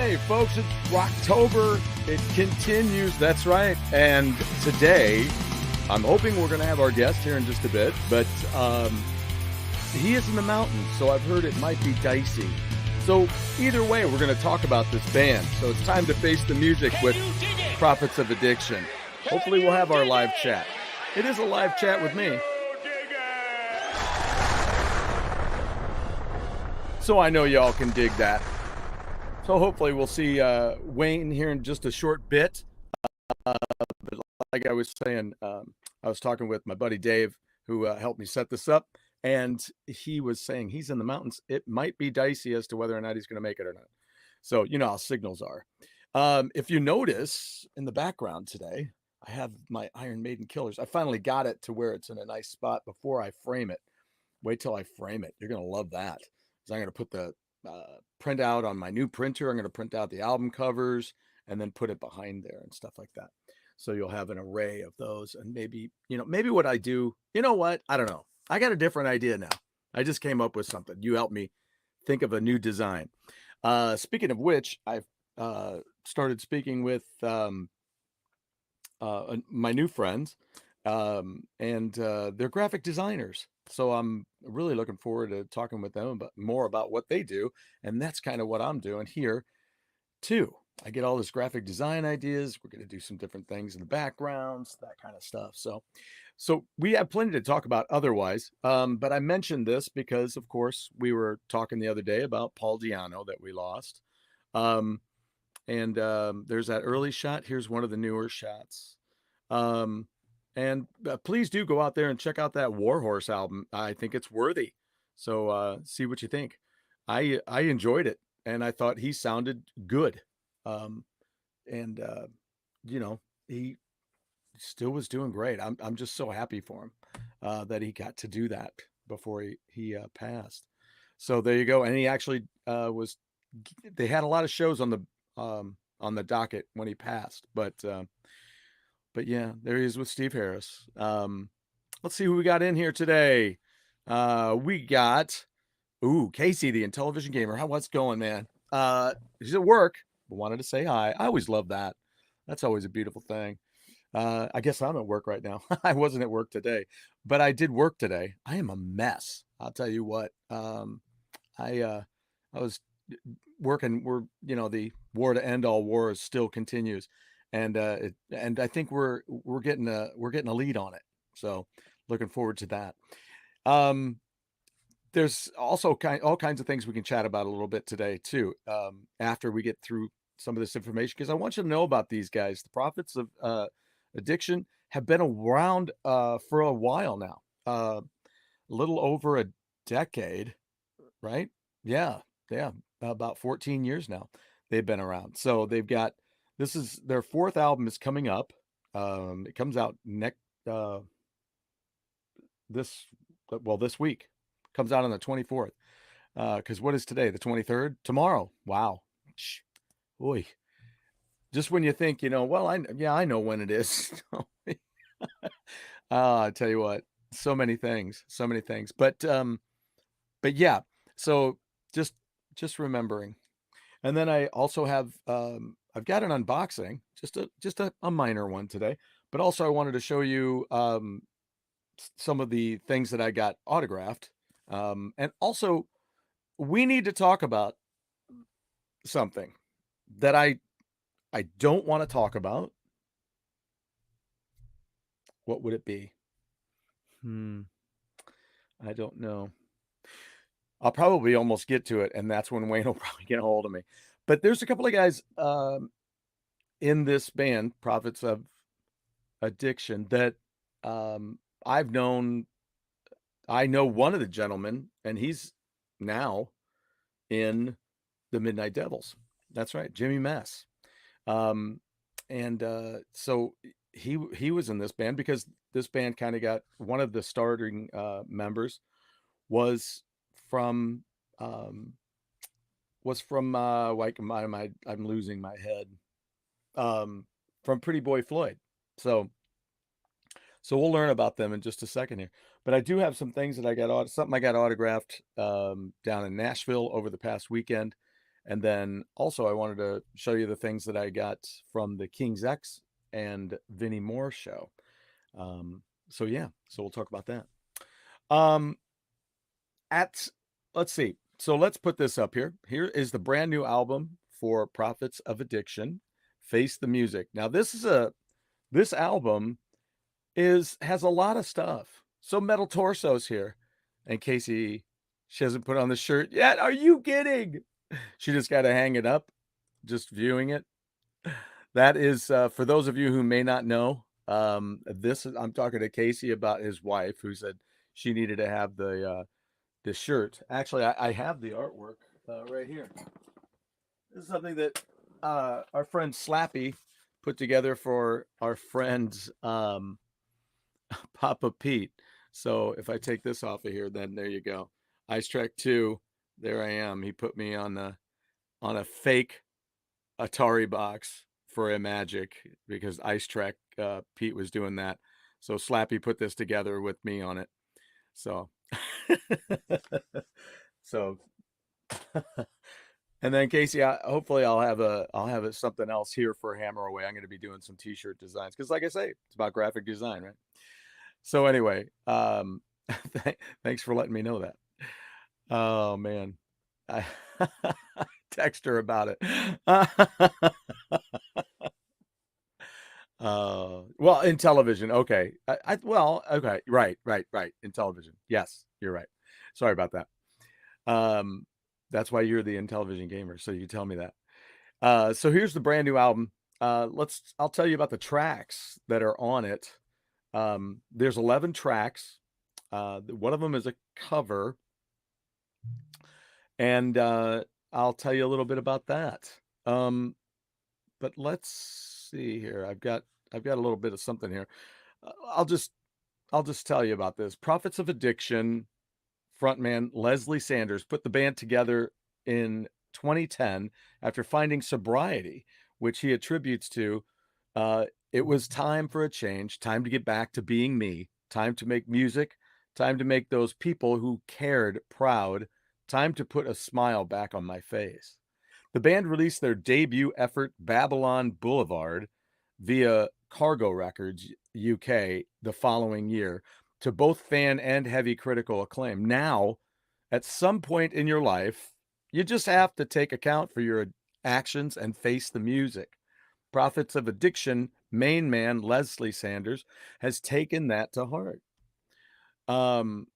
Hey, folks, it's Rocktober. It continues. That's right. And today, I'm hoping we're going to have our guest here in just a bit, but he is in the mountains, so I've heard it might be dicey. So either way, we're going to talk about this band. So it's time to face the music with Prophets of Addiction. Hopefully we'll have our live chat. It is a live chat with me. So I know y'all can dig that. So hopefully we'll see Wayne here in just a short bit. But like I was saying, I was talking with my buddy Dave, who helped me set this up, and he was saying he's in the mountains. It might be dicey as to whether or not he's going to make it or not. So you know how signals are. If you notice in the background today, I have my Iron Maiden Killers. I finally got it to where it's in a nice spot before I frame it. Wait till I frame it. You're going to love that. So I'm going to put the print out on my new printer. I'm going to print out the album covers and then put it behind there and stuff like that. So you'll have an array of those. And maybe, maybe what I do, you know what? I don't know. I got a different idea now. I just came up with something. You helped me think of a new design. Speaking of which, I've started speaking with my new friends, and they're graphic designers. So I'm really looking forward to talking with them more about what they do. And that's kind of what I'm doing here too. I get all this graphic design ideas. We're going to do some different things in the backgrounds, that kind of stuff. So we have plenty to talk about otherwise. But I mentioned this because, of course, we were talking the other day about Paul Diano that we lost. And there's that early shot. Here's one of the newer shots. And please do go out there and check out that Warhorse album. I think it's worthy. So see what you think. I enjoyed it, and I thought he sounded good. And he still was doing great. I'm just so happy for him that he got to do that before he passed. So there you go. And he actually they had a lot of shows on the docket when he passed, but yeah, there he is with Steve Harris. Let's see who we got in here today. We got, Casey, the Intellivision Gamer. What's going, man? He's at work, but wanted to say hi. I always love that. That's always a beautiful thing. I guess I'm at work right now. I wasn't at work today, but I did work today. I am a mess. I'll tell you what. I was working. The war to end all wars still continues. And I think we're getting a lead on it. So looking forward to that. There's also all kinds of things we can chat about a little bit today too. After we get through some of this information, because I want you to know about these guys. The Prophets of Addiction have been around for a while now, a little over a decade, right? Yeah, about 14 years now they've been around. So this is their fourth album is coming up. It comes out this week. Comes out on the 24th. Because what is today? The 23rd? Tomorrow. Wow. Boy. Just when you think, well, I know when it is. I tell you what, so many things. But yeah. So just remembering. And then I also have I've got an unboxing, just a minor one today, but also I wanted to show you some of the things that I got autographed. And also we need to talk about something that I don't want to talk about. What would it be? I don't know. I'll probably almost get to it, and that's when Wayne will probably get a hold of me. But there's a couple of guys in this band, Prophets of Addiction, that I've known. I know one of the gentlemen, and he's now in the Midnight Devils. That's right, Jimmy Mess. So he was in this band because this band kind of got one of the starting members was from like I'm losing my head from Pretty Boy Floyd. So we'll learn about them in just a second here. But I do have some things that I got autographed down in Nashville over the past weekend. And then also I wanted to show you the things that I got from the King's X and Vinnie Moore show. Um, so yeah, so we'll talk about that. Um, at let's see. So let's put this up here. Here is the brand new album for Prophets of Addiction, Face the Music. Now this album is has a lot of stuff. So Metal Torso's here. And Casey, she hasn't put on the shirt yet. Are you kidding? She just got to hang it up, just viewing it. That is for those of you who may not know. I'm talking to Casey about his wife, who said she needed to have the shirt. Actually, I have the artwork right here. This is something that our friend Slappy put together for our friend Papa Pete. So if I take this off of here, then there you go. Ice Trek 2, there I am. He put me on a fake Atari box for a Magic because Ice Trek Pete was doing that. So Slappy put this together with me on it. So so and then Casey, hopefully I'll have something else here for Hammer Away. I'm going to be doing some t-shirt designs because like I say, it's about graphic design, right? So anyway, thanks for letting me know that. Oh man, I text her about it. Well, in television, okay. Well, okay, right. In television, yes, you're right. Sorry about that. Um, that's why you're the in television gamer, so you tell me that. So here's the brand new album. I'll tell you about the tracks that are on it. There's 11 tracks. One of them is a cover, and I'll tell you a little bit about that. Um, but let's see here. I've got a little bit of something here. I'll just tell you about this. Prophets of Addiction frontman Leslie Sanders put the band together in 2010 after finding sobriety, which he attributes to it was time for a change, time to get back to being me, time to make music, time to make those people who cared proud, time to put a smile back on my face. The band released their debut effort, Babylon Boulevard, via Cargo Records UK the following year to both fan and heavy critical acclaim. Now, at some point in your life, you just have to take account for your actions and face the music. Prophets of Addiction main man Leslie Sanders has taken that to heart. Um,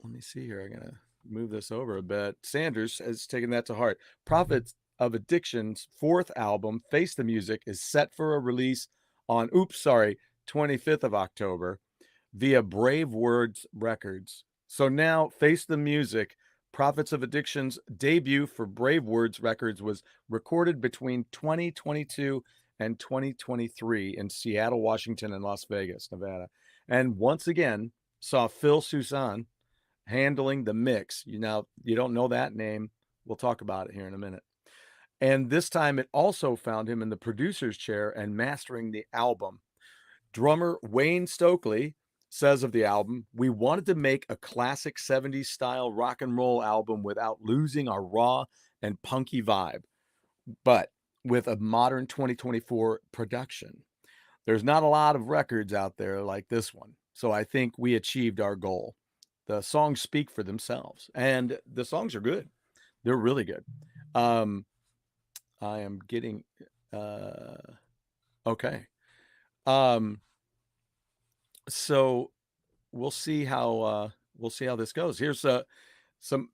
Let me see here. I'm gonna move this over a bit. Sanders has taken that to heart. Prophets of Addiction's fourth album, Face the Music, is set for a release on 25th of October via Brave Words Records. So now Face the Music, Prophets of Addiction's debut for Brave Words Records was recorded between 2022 and 2023 in Seattle, Washington, and Las Vegas, Nevada. And once again, saw Phil Susan handling the mix. You don't know that name. We'll talk about it here in a minute. And this time it also found him in the producer's chair and mastering the album. Drummer Wayne Stokely says of the album, "We wanted to make a classic 70s style rock and roll album without losing our raw and punky vibe, but with a modern 2024 production. There's not a lot of records out there like this one. So I think we achieved our goal. The songs speak for themselves, and the songs are good. They're really good. Um, I am getting uh, okay. Um, so we'll see how this goes. Here's some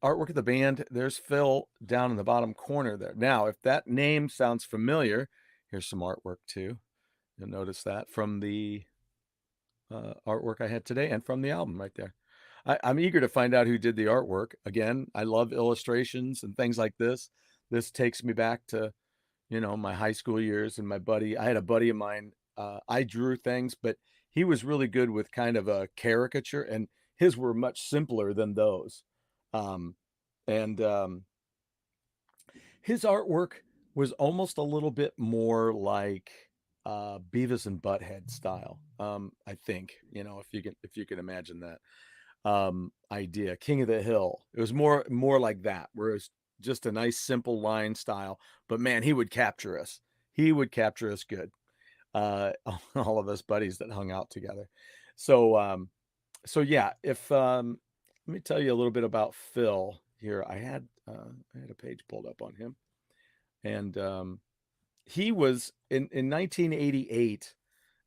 artwork of the band. There's Phil down in the bottom corner there. Now, if that name sounds familiar, here's some artwork too. You'll notice that from the artwork I had today and from the album right there. I'm eager to find out who did the artwork. Again, I love illustrations and things like this. This takes me back to, my high school years and I had a buddy of mine. I drew things, but he was really good with kind of a caricature, and his were much simpler than those. Um, and His artwork was almost a little bit more like Beavis and Butthead style. I think, if you can imagine that idea. King of the Hill. It was more like that, whereas just a nice simple line style. But man, he would capture us. He would capture us good. All of us buddies that hung out together. So so yeah, if let me tell you a little bit about Phil here. I had a page pulled up on him, and he was in 1988.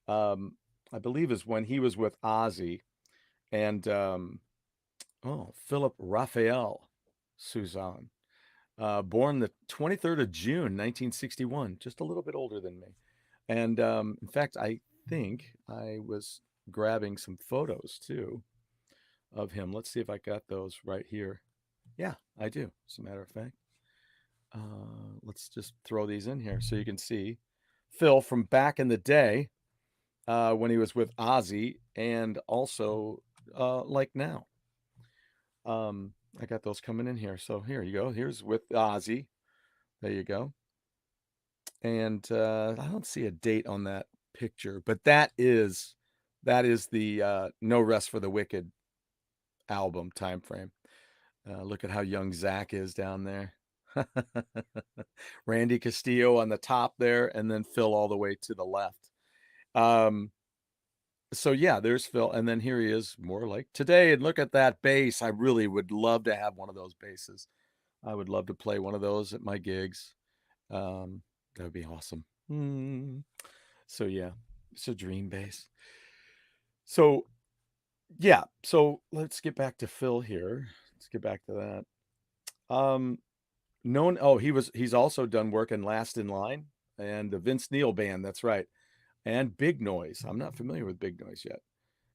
I believe is when he was with Ozzy, and oh, Philip Raphael Suzanne, born the 23rd of June, 1961, just a little bit older than me. And in fact, I think I was grabbing some photos too of him. Let's see if I got those right here. Yeah, I do, as a matter of fact. Let's just throw these in here so you can see Phil from back in the day when he was with Ozzy, and also like now. I got those coming in here. So here you go. Here's with Ozzy. There you go. And I don't see a date on that picture, but that is the No Rest for the Wicked album time frame. Look at how young Zach is down there. Randy Castillo on the top there, and then Phil all the way to the left. So yeah, there's Phil, and then here he is, more like today. And look at that bass. I really would love to have one of those basses. I would love to play one of those at my gigs. That would be awesome. So yeah, it's a dream bass. So yeah, so let's get back to Phil here. Let's get back to that. Known. Oh, he's also done work in Last in Line and the Vince Neil Band. That's right, and Big Noise. I'm not familiar with Big Noise yet,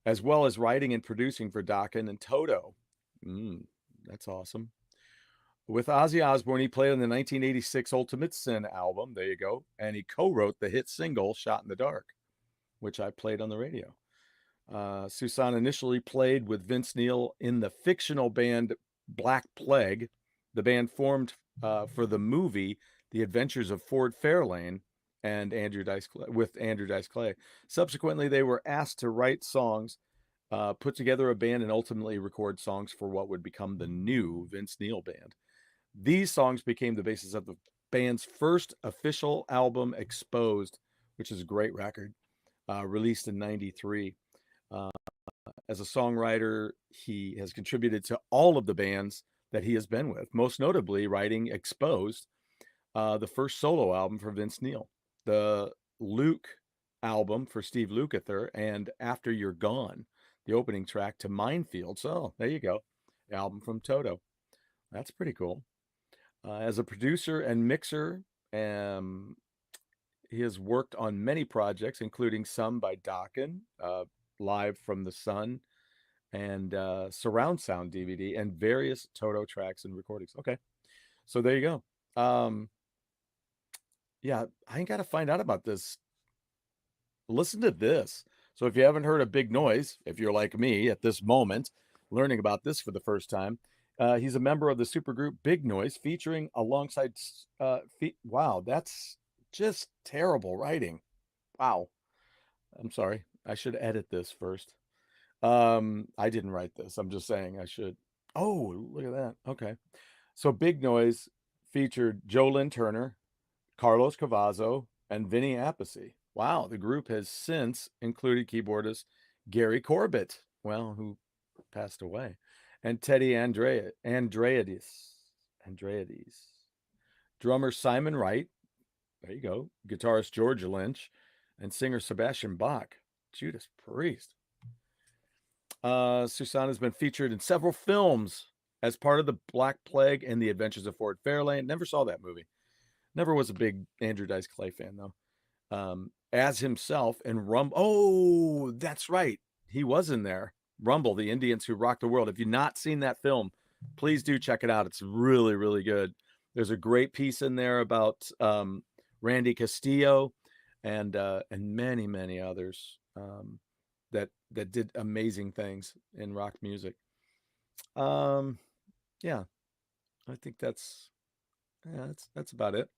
as well as writing and producing for Dokken and Toto. That's awesome. With Ozzy Osbourne, he played on the 1986 Ultimate Sin album. There you go. And he co-wrote the hit single Shot in the Dark, which I played on the radio. Susan initially played with Vince Neil in the fictional band Black Plague. The band formed for the movie The Adventures of Ford Fairlane and Andrew Dice Clay, with Andrew Dice Clay. Subsequently, they were asked to write songs, put together a band, and ultimately record songs for what would become the new Vince Neil Band. These songs became the basis of the band's first official album, Exposed, which is a great record, released in '93. As a songwriter, he has contributed to all of the bands that he has been with, most notably writing Exposed, the first solo album for Vince Neil, the Luke album for Steve Lukather, and After You're Gone, the opening track to Minefield. So there you go, the album from Toto. That's pretty cool. As a producer and mixer, he has worked on many projects, including some by Dokken, Live from the Sun, and surround sound DVD, and various Toto tracks and recordings. Okay, so there you go. Yeah, I ain't got to find out about this. Listen to this. So if you haven't heard of Big Noise, if you're like me at this moment, learning about this for the first time, he's a member of the supergroup Big Noise, featuring alongside. Wow, that's just terrible writing. Wow, I'm sorry. I should edit this first. I didn't write this. I'm just saying I should. Oh, look at that. Okay. So Big Noise featured Joe Lynn Turner, Carlos Cavazo, and Vinny Appice. Wow, the group has since included keyboardist Gary Corbett, well, who passed away, and Teddy Andreades. Drummer Simon Wright, there you go, guitarist George Lynch, and singer Sebastian Bach. Judas Priest. Susan has been featured in several films as part of the Black Plague and the Adventures of Ford Fairlane. Never saw that movie. Never was a big Andrew Dice Clay fan, though. As himself in Rumble. Oh, that's right. He was in there. Rumble, the Indians who rocked the world. If you've not seen that film, please do check it out. It's really, really good. There's a great piece in there about Randy Castillo and many, many others that did amazing things in rock music. Yeah, I think that's about it.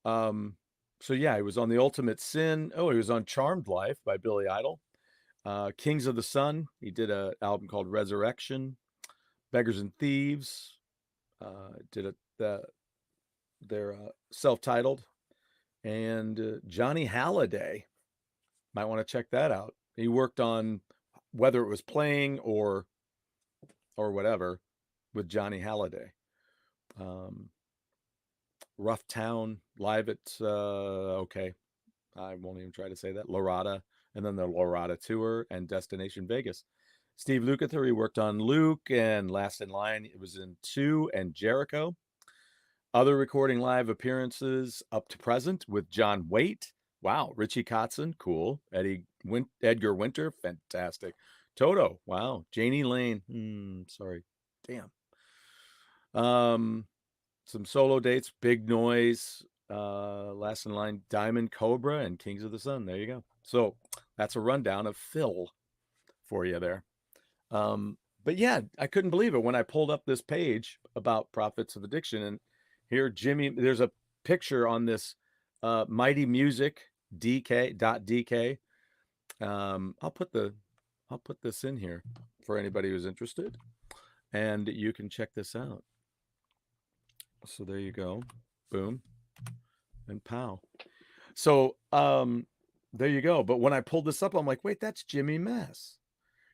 So yeah, he was on The Ultimate Sin. Oh, he was on Charmed Life by Billy Idol. Kings of the Sun. He did an album called Resurrection. Beggars and Thieves. did their self-titled, and Johnny Halliday. Might want to check that out. He worked on whether it was playing or whatever with Johnny Halliday. Um, Rough Town live at okay, I won't even try to say that. Lorada, and then the Lorada tour and Destination Vegas. Steve Lukather, he worked on Luke and Last in Line. It was in 2 and Jericho. Other recording live appearances up to present with John Waite. Wow. Richie Kotzen, cool. Edgar Winter, fantastic. Toto, wow. Janie Lane, sorry. Damn. Some solo dates, Big Noise, Last in Line, Diamond Cobra, and Kings of the Sun. There you go. So that's a rundown of Phil for you there. But yeah, I couldn't believe it when I pulled up this page about Prophets of Addiction, and here Jimmy, there's a picture on this Mighty Music DK.DK. I'll put this in here for anybody who's interested, and you can check this out. So there you go. Boom and pow. So there you go. But when I pulled this up, I'm like, wait, that's Jimmy Mess.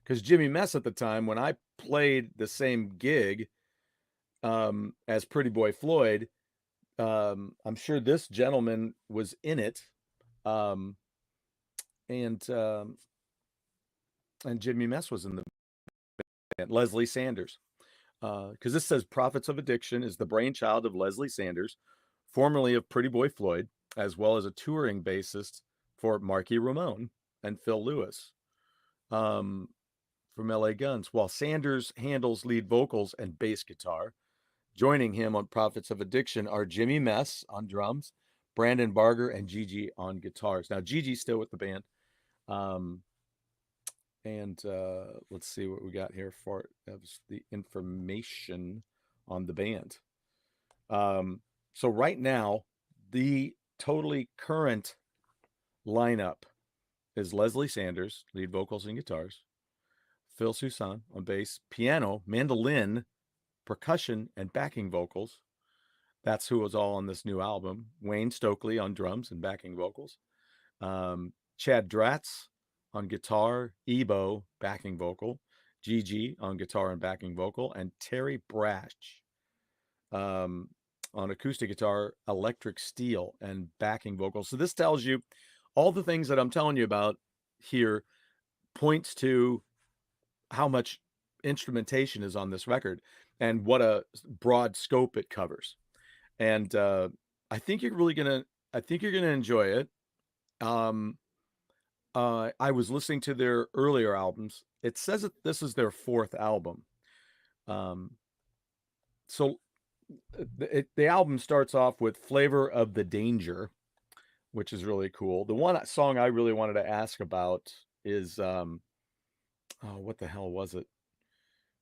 Because Jimmy Mess at the time, when I played the same gig as Pretty Boy Floyd, I'm sure this gentleman was in it. And Jimmy Mess was in the band. Leslie Sanders. Because this says Prophets of Addiction is the brainchild of Leslie Sanders, formerly of Pretty Boy Floyd, as well as a touring bassist for Marky Ramone and Phil Lewis from LA Guns, while Sanders handles lead vocals and bass guitar. Joining him on Prophets of Addiction are Jimmy Mess on drums, Brandon Barger, and Gigi on guitars. Now, Gigi's still with the band. Let's see what we got here for the information on the band. So right now, the totally current lineup is Leslie Sanders, lead vocals and guitars, Phil Soussan on bass, piano, mandolin, percussion, and backing vocals. That's who was all on this new album. Wayne Stokely on drums and backing vocals. Chad Dratz on guitar, Ebo, backing vocal, Gigi on guitar and backing vocal, and Terry Brash on acoustic guitar, electric steel, and backing vocals. So this tells you all the things that I'm telling you about here points to how much instrumentation is on this record and what a broad scope it covers. And I think you're gonna enjoy it. I was listening to their earlier albums. It says that this is their 4th album. So the album starts off with Flavor of the Danger, which is really cool. The one song I really wanted to ask about is what the hell was it?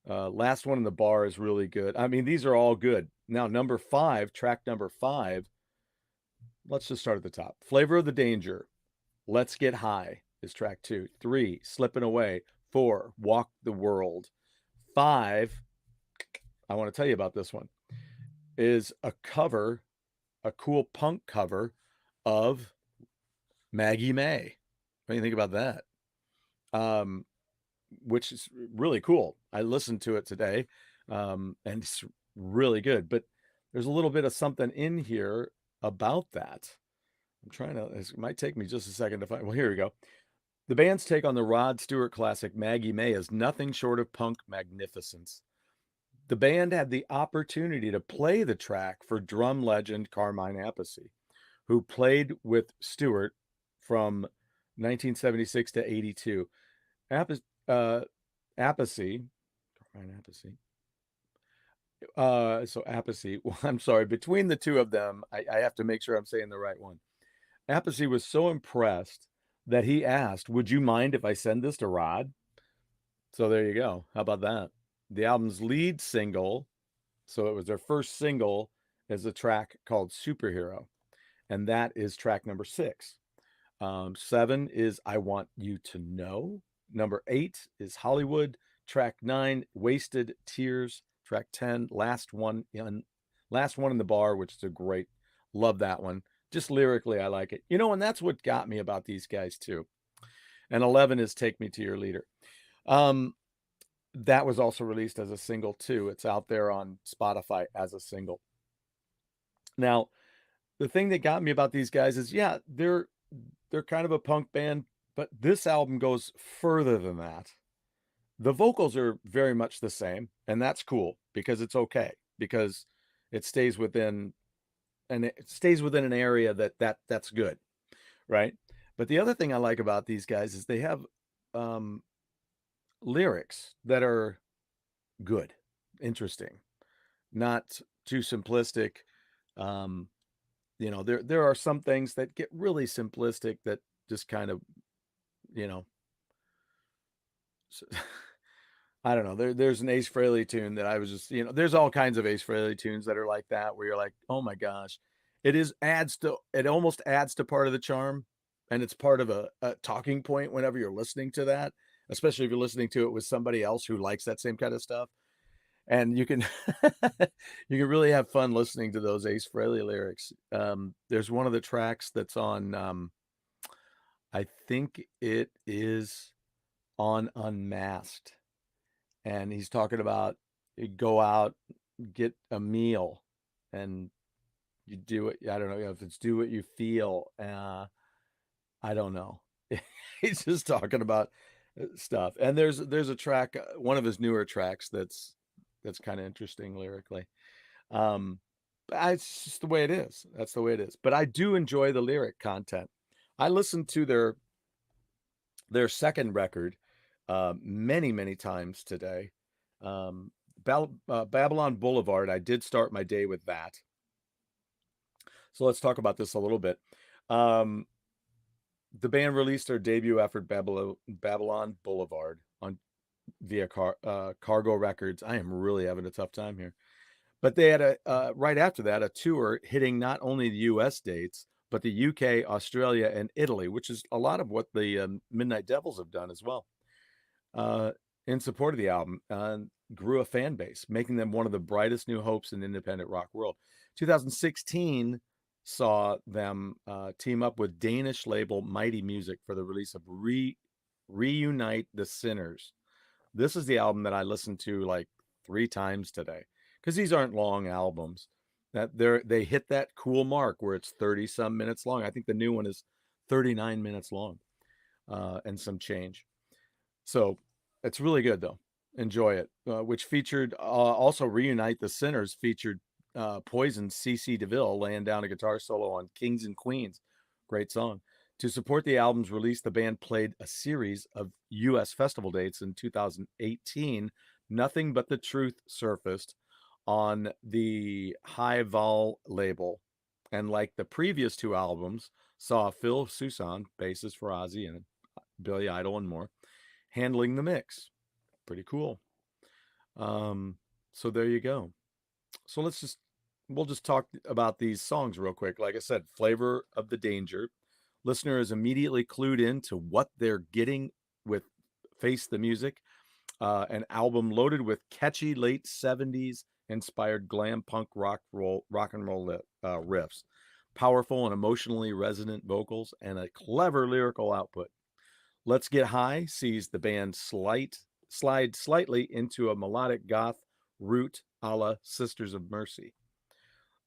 Last One in the Bar is really good. I mean, these are all good. Now, track number 5. Let's just start at the top. Flavor of the Danger, Let's Get High is track 2. 3, Slipping Away. 4, Walk the World. 5, I want to tell you about this one, is a cool punk cover of Maggie May. What do you think about that? Which is really cool. I listened to it today, and it's really good. But there's a little bit of something in here about that. It might take me just a second to find. Well, here we go. The band's take on the Rod Stewart classic Maggie May is nothing short of punk magnificence. The band had the opportunity to play the track for drum legend Carmine Appice, who played with Stewart from 1976 to 82. Appice, Carmine Appice. So Appice, well, I'm sorry, between the two of them, I have to make sure I'm saying the right one. Appice was so impressed that he asked, would you mind if I send this to Rod? So there you go. How about that? The album's lead single, so it was their first single, is a track called Superhero. And that is track number 6. 7 is I Want You to Know. Number 8 is Hollywood. Track 9, Wasted Tears. track 10, last one in the bar, which is a great, love that one. Just lyrically, I like it. And that's what got me about these guys too. And 11 is Take Me to Your Leader. That was also released as a single too. It's out there on Spotify as a single. Now, the thing that got me about these guys is, yeah, they're kind of a punk band, but this album goes further than that. The vocals are very much the same, and that's cool because it's okay, because it stays within an area that's good, right? But the other thing I like about these guys is they have lyrics that are good, interesting, not too simplistic. There are some things that get really simplistic that just kind of, you know, I don't know. There's an Ace Frehley tune that I was just, there's all kinds of Ace Frehley tunes that are like that, where you're like, oh my gosh, it almost adds to part of the charm, and it's part of a talking point whenever you're listening to that, especially if you're listening to it with somebody else who likes that same kind of stuff. And you can you can really have fun listening to those Ace Frehley lyrics. There's one of the tracks that's on, I think it is on Unmasked, and he's talking about, you go out, get a meal, and you do it. I don't know if it's do what you feel. I don't know. He's just talking about stuff. And there's a track, one of his newer tracks that's kind of interesting lyrically. It's just the way it is. That's the way it is. But I do enjoy the lyric content. I listened to their second record many times today. Babylon Boulevard. I did start my day with that. So let's talk about this a little bit. The band released their debut effort, Babylon Boulevard, via Cargo Records. I am really having a tough time here. But they had right after that, a tour hitting not only the U.S. dates, but the UK, Australia, and Italy, which is a lot of what the Midnight Devils have done as well. In support of the album, grew a fan base, making them one of the brightest new hopes in the independent rock world. 2016 saw them team up with Danish label Mighty Music for the release of Reunite the Sinners. This is the album that I listened to like 3 times today, because these aren't long albums. That they hit that cool mark where it's 30 some minutes long. I think the new one is 39 minutes long, and some change. So it's really good though. Enjoy it. Which featured also Reunite the Sinners featured Poison's CC DeVille laying down a guitar solo on Kings and Queens. Great song. To support the album's release, the band played a series of U.S. festival dates in 2018. Nothing But the Truth surfaced on the High Vol label. And like the previous 2 albums, saw Phil Soussan, bassist for Ozzy and Billy Idol and more, handling the mix. Pretty cool. So there you go. So we'll just talk about these songs real quick. Like I said, Flavor of the Danger. Listener is immediately clued in to what they're getting with Face the Music, an album loaded with catchy late 70s inspired glam punk rock and roll riffs, powerful and emotionally resonant vocals, and a clever lyrical output. Let's Get High sees the band slide slightly into a melodic goth root a la Sisters of Mercy.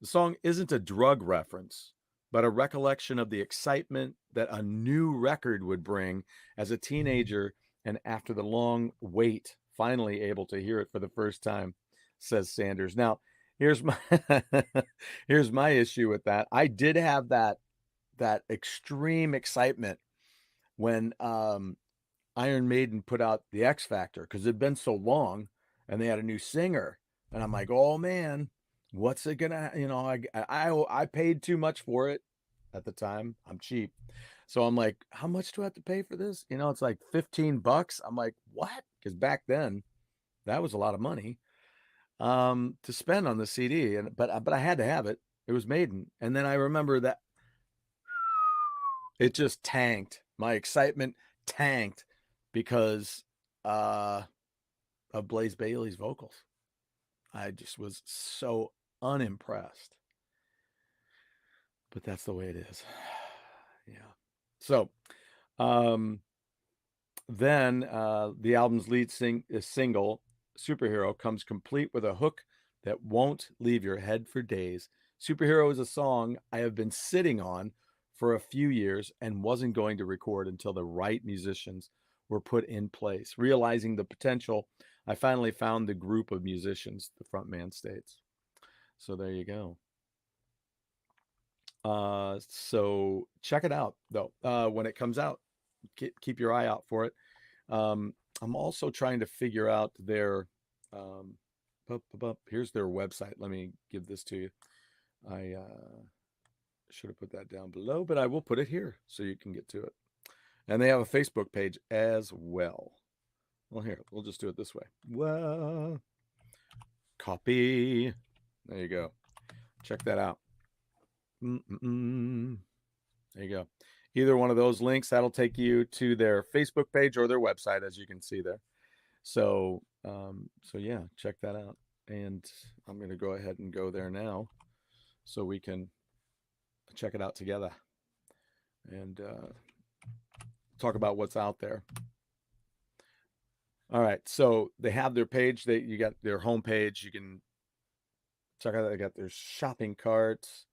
The song isn't a drug reference, but a recollection of the excitement that a new record would bring as a teenager, and after the long wait, finally able to hear it for the first time, says Sanders. Now, here's my here's my issue with that. I did have that extreme excitement when Iron Maiden put out the X Factor, because it'd been so long and they had a new singer, and I'm like, oh man, what's it gonna, I paid too much for it at the time. I'm cheap. So I'm like, how much do I have to pay for this? It's like $15. I'm like, what? Because back then that was a lot of money to spend on the CD. But I had to have it. It was Maiden. And then I remember that it just tanked. My excitement tanked because of Blaze Bailey's vocals. I just was so unimpressed. But that's the way it is. Yeah. So, um, then the album's lead single, Superhero, comes complete with a hook that won't leave your head for days. Superhero is a song I have been sitting on for a few years and wasn't going to record until the right musicians were put in place. Realizing the potential, I finally found the group of musicians, the frontman states. So there you go. So check it out though. When it comes out, keep your eye out for it. Um, I'm also trying to figure out their um, here's their website. Let me give this to you. I should have put that down below, but I will put it here so you can get to it. And they have a Facebook page as well. Well, here, we'll just do it this way. Well, copy. There you go. Check that out. Mm-mm-mm. There you go. Either one of those links, that'll take you to their Facebook page or their website, as you can see there. So, so yeah, check that out. And I'm going to go ahead and go there now so we can check it out together and talk about what's out there. All right. So they have their page. You got their homepage. You can check out. They got their shopping carts,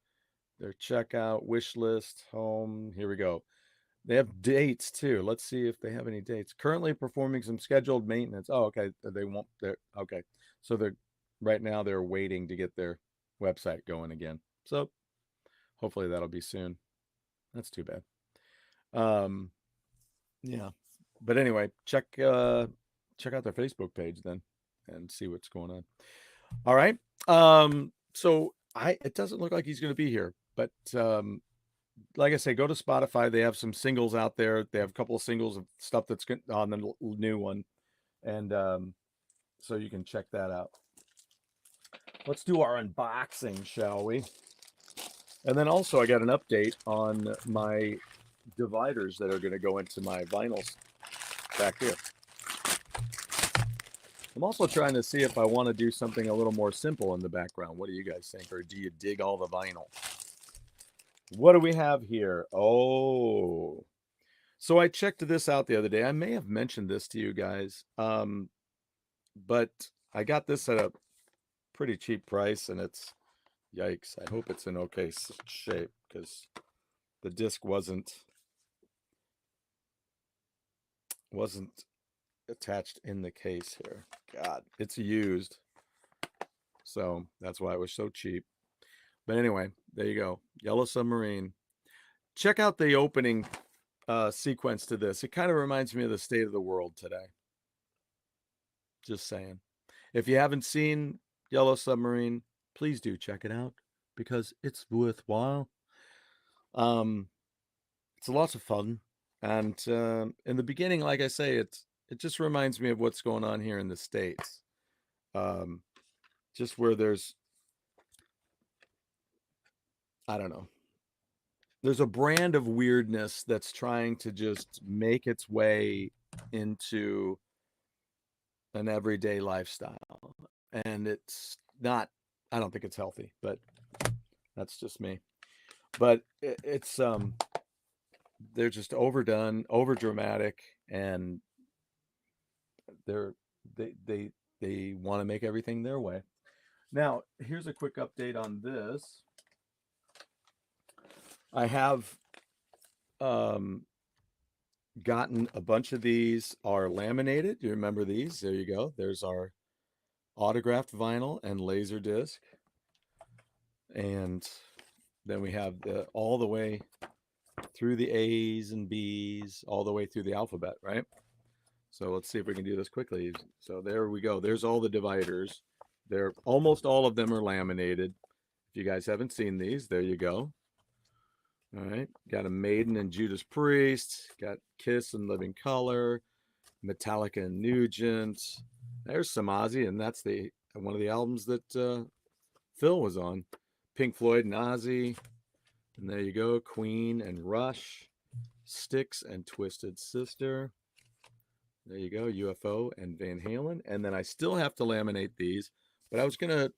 their checkout, wish list, home. Here we go. They have dates too. Let's see if they have any dates. Currently performing some scheduled maintenance. Oh, okay. They won't. They're okay. So they're right now they're waiting to get their website going again. So hopefully that'll be soon. That's too bad. Yeah. But anyway, check out their Facebook page then and see what's going on. All right. So it doesn't look like he's going to be here, but like I say, go to Spotify. They have some singles out there. They have a couple of singles of stuff that's on the new one. And so you can check that out. Let's do our unboxing, shall we? And then also I got an update on my dividers that are going to go into my vinyls back here. I'm also trying to see if I want to do something a little more simple in the background. What do you guys think? Or do you dig all the vinyl? What do we have here? Oh, so I checked this out the other day. I may have mentioned this to you guys, but I got this at a pretty cheap price, and it's yikes. I hope it's in okay shape because the disc wasn't attached in the case here. God, it's used, so that's why it was so cheap. But anyway, there you go. Yellow Submarine. Check out the opening sequence to this. It kind of reminds me of the state of the world today. Just saying. If you haven't seen Yellow Submarine, please do check it out because it's worthwhile. It's lots of fun, and in the beginning, like I say, it just reminds me of what's going on here in the States. Just where I don't know. There's a brand of weirdness that's trying to just make its way into an everyday lifestyle. And it's not, I don't think it's healthy, but that's just me. But it's they're just overdone, over dramatic, and they want to make everything their way. Now, here's a quick update on this. I have gotten a bunch of these are laminated. You remember these? There you go. There's our autographed vinyl and laser disc. And then we have all the way through the A's and B's, all the way through the alphabet, right? So let's see if we can do this quickly. So there we go. There's all the dividers. They're almost all of them are laminated. If you guys haven't seen these, there you go. All right, got a Maiden and Judas Priest, got Kiss and Living Color, Metallica and Nugent. There's some Ozzy, and that's one of the albums that Phil was on. Pink Floyd and Ozzy, and there you go. Queen and Rush, Styx and Twisted Sister. There you go. UFO and Van Halen, and then I still have to laminate these, But I was gonna,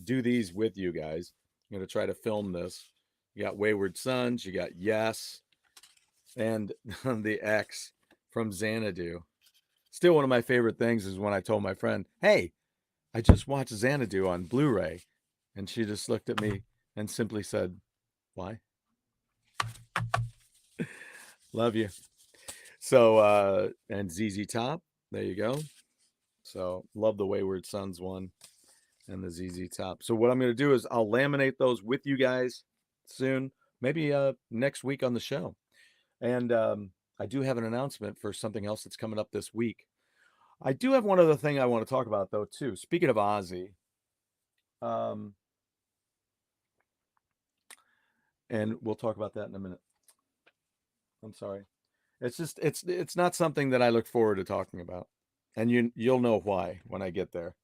do these with you guys. I'm gonna try to film this. You got Wayward Sons, you got Yes, and the X from Xanadu. Still, one of my favorite things is when I told my friend, "Hey, I just watched Xanadu on Blu-ray," and she just looked at me and simply said, "Why? Love you." So, and ZZ Top, there you go. So, love the Wayward Sons one and the ZZ Top. So, what I'm going to do is I'll laminate those with you guys soon, maybe next week on the show. And I do have an announcement for something else that's coming up this week. I do have one other thing I want to talk about, though, too. Speaking of Ozzy, um, and we'll talk about that in a minute. I'm sorry. It's just it's not something that I look forward to talking about, and you'll know why when I get there.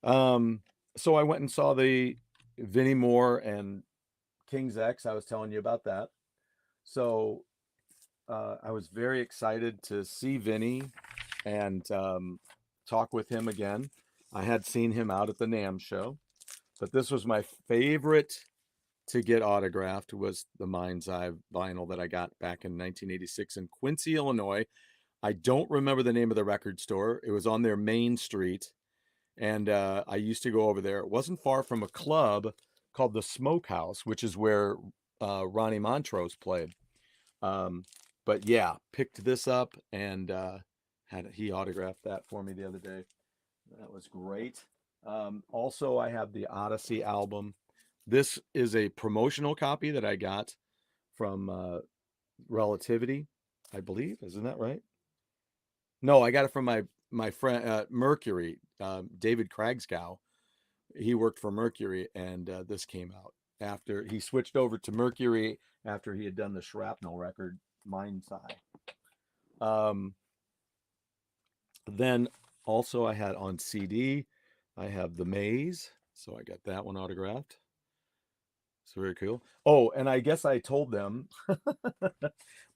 Um, so I went and saw the Vinnie Moore and King's X. I was telling you about that. So I was very excited to see Vinnie and talk with him again. I had seen him out at the NAMM show, but this was my favorite to get autographed was the Mind's Eye vinyl that I got back in 1986 in Quincy, Illinois. I don't remember the name of the record store. It was on their main street, and I used to go over there. It wasn't far from a club called the Smokehouse, which is where Ronnie Montrose played. Um, but yeah, picked this up and he autographed that for me the other day. That was great. Also, I have the Odyssey album. This is a promotional copy that I got from Relativity, I believe. Isn't that right? No, I got it from my friend Mercury, David Kragsgow. He worked for Mercury, and this came out after he switched over to Mercury after he had done the Shrapnel record, Mind's Eye. Then also I had on CD, I have The Maze, so I got that one autographed. So very cool. Oh, and I guess I told them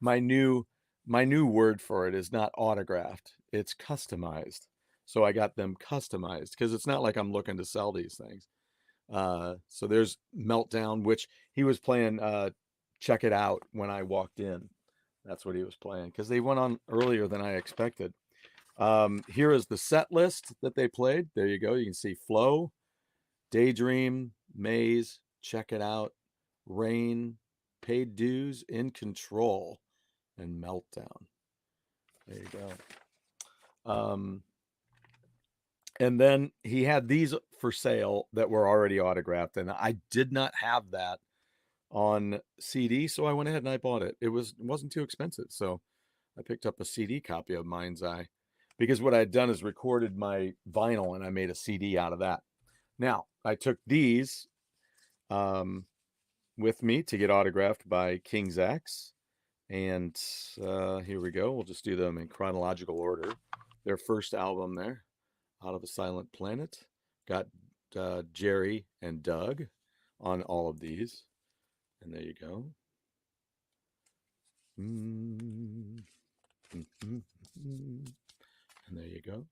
my new word for it is not autographed, it's customized. So I got them customized because it's not like I'm looking to sell these things. So there's Meltdown, which he was playing Check It Out when I walked in. That's what he was playing because they went on earlier than I expected. Here is the set list that they played. There you go. You can see Flow, Daydream, Maze, Check It Out, Rain, Paid Dues, In Control, and Meltdown. There you go. And then he had these for sale that were already autographed, and I did not have that on CD, so I went ahead and I bought it. It wasn't too expensive, so I picked up a CD copy of Mind's Eye because what I had done is recorded my vinyl and I made a CD out of that. Now I took these with me to get autographed by King's X, and here we go. We'll just do them in chronological order. Their first album there, Out of a Silent Planet, got Jerry and Doug on all of these, and there you go. And there you go.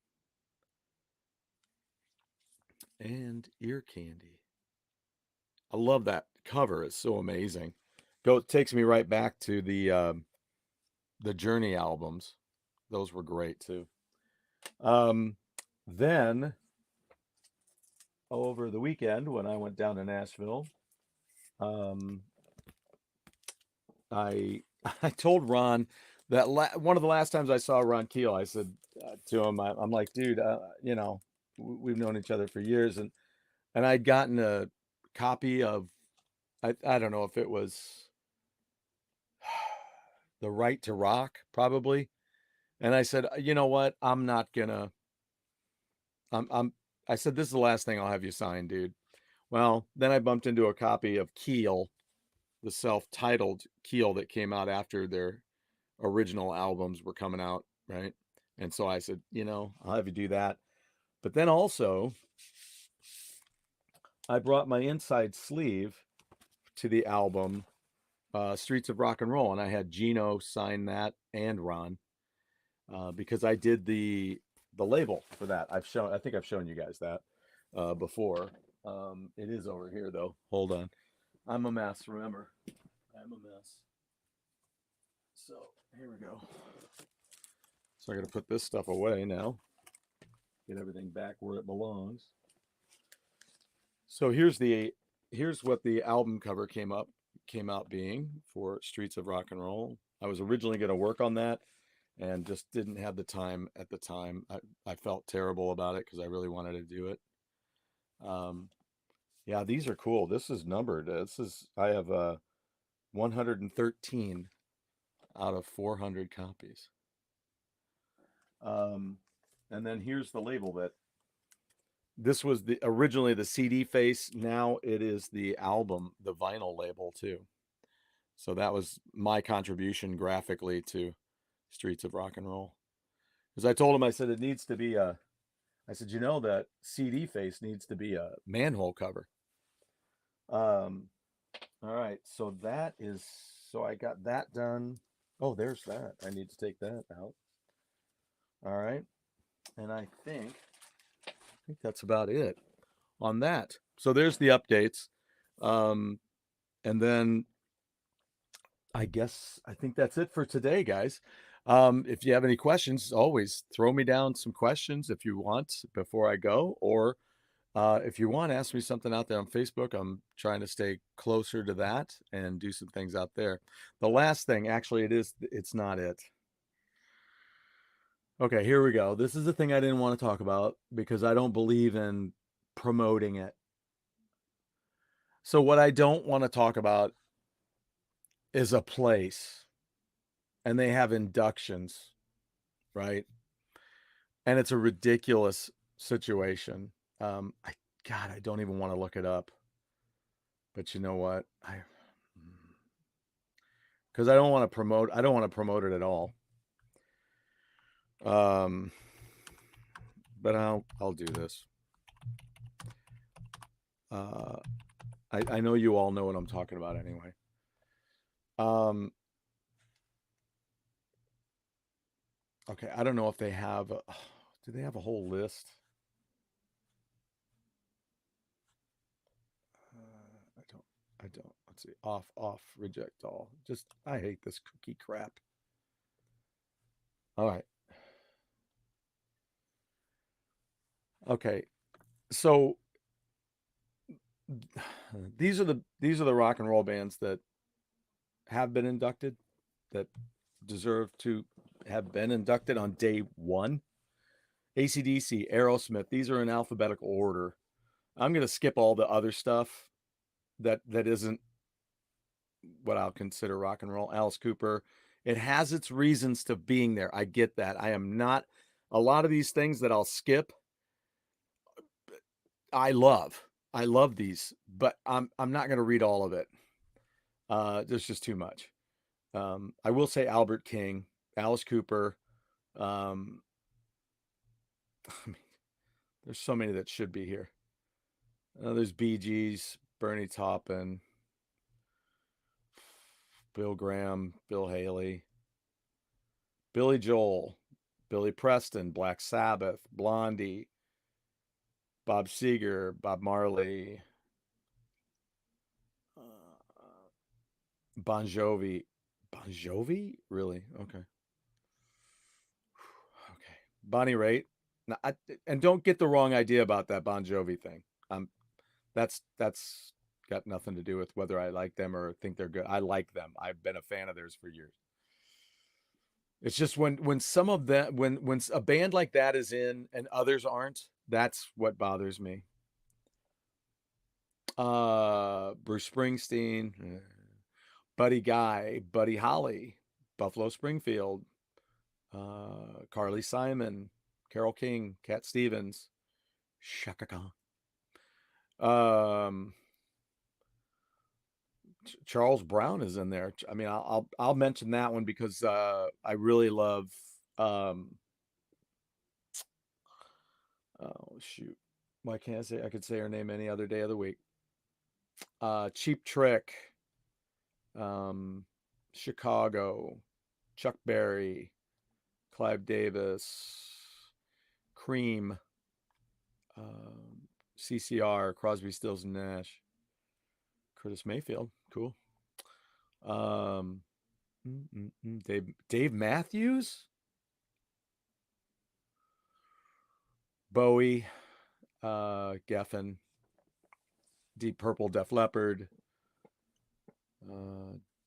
And Ear Candy. I love that cover. It's so amazing. Takes me right back to the Journey albums. Those were great too. Then over the weekend when I went down to Nashville, I I told Ron that one of the last times I saw Ron Keel, I said to him, I'm like, dude, we've known each other for years, and I'd gotten a copy of I don't know if it was The Right to Rock, probably, and I said, you know what, I'm not gonna, I'm I said this is the last thing I'll have you sign, dude. Well, then I bumped into a copy of Keel, the self-titled Keel that came out after their original albums were coming out, right? And so I said, I'll have you do that. But then also, I brought my inside sleeve to the album Streets of Rock and Roll, and I had Gino sign that and Ron because I did the label for that. I think I've shown you guys that. before. It is over here though. Hold on. I'm a mess, remember. I'm a mess. So here we go. So I got to put this stuff away now. Get everything back where it belongs. So here's what the album cover came out being for Streets of Rock and Roll. I was originally going to work on that and just didn't have the time at the time. I felt terrible about it because I really wanted to do it. Um, yeah, these are cool. This is numbered. I have 113 out of 400 copies. Um, and then here's the label that this was originally the CD face. Now it is the album, the vinyl label too. So that was my contribution graphically to Streets of Rock and Roll. Because I told him, I said, it needs to be I said, that CD face needs to be a manhole cover. All right. So I got that done. Oh, there's that. I need to take that out. All right. And I think that's about it on that. So there's the updates. And then I think that's it for today, guys. If you have any questions, always throw me down some questions if you want before I go, or if you want, ask me something out there on Facebook. I'm trying to stay closer to that and do some things out there. The last thing, actually, it's not it. Okay, here we go. This is the thing I didn't want to talk about because I don't believe in promoting it. So what I don't want to talk about is a place, and they have inductions, right? And it's a ridiculous situation. I don't even want to look it up. But you know what? Because I don't want to promote. I don't want to promote it at all. But I'll do this. I know you all know what I'm talking about anyway. Okay, I don't know if they have. Do they have a whole list? I don't. Let's see. Off, reject all. I hate this cookie crap. All right. Okay. So these are the rock and roll bands that have been inducted, that deserve to have been inducted on day one. AC/DC, Aerosmith. These are in alphabetical order. I'm going to skip all the other stuff that isn't what I'll consider rock and roll. Alice Cooper. It has its reasons to being there. I get that. I am not a lot of these things that I'll skip. I love these, but I'm not going to read all of it. There's just too much. I will say Albert King, Alice Cooper. I mean, there's so many that should be here. There's Bee Gees, Bernie Taupin, Bill Graham, Bill Haley, Billy Joel, Billy Preston, Black Sabbath, Blondie, Bob Seger, Bob Marley, Bon Jovi. Bon Jovi? Really? Okay. Okay. Bonnie Raitt. Now, and don't get the wrong idea about that Bon Jovi thing. That's got nothing to do with whether I like them or think they're good. I like them. I've been a fan of theirs for years. It's just when some of that when a band like that is in and others aren't, that's what bothers me. Bruce Springsteen, Buddy Guy, Buddy Holly, Buffalo Springfield, Carly Simon, Carole King, Cat Stevens, Shaka Khan. Charles Brown is in there. I mean, I'll mention that one because I really love. Oh shoot, why can't I say? I could say her name any other day of the week. Cheap Trick, Chicago, Chuck Berry, Clive Davis, Cream, CCR, Crosby, Stills and Nash. Curtis Mayfield, cool. Um, Dave Matthews, Bowie, Geffen, Deep Purple, Def Leppard,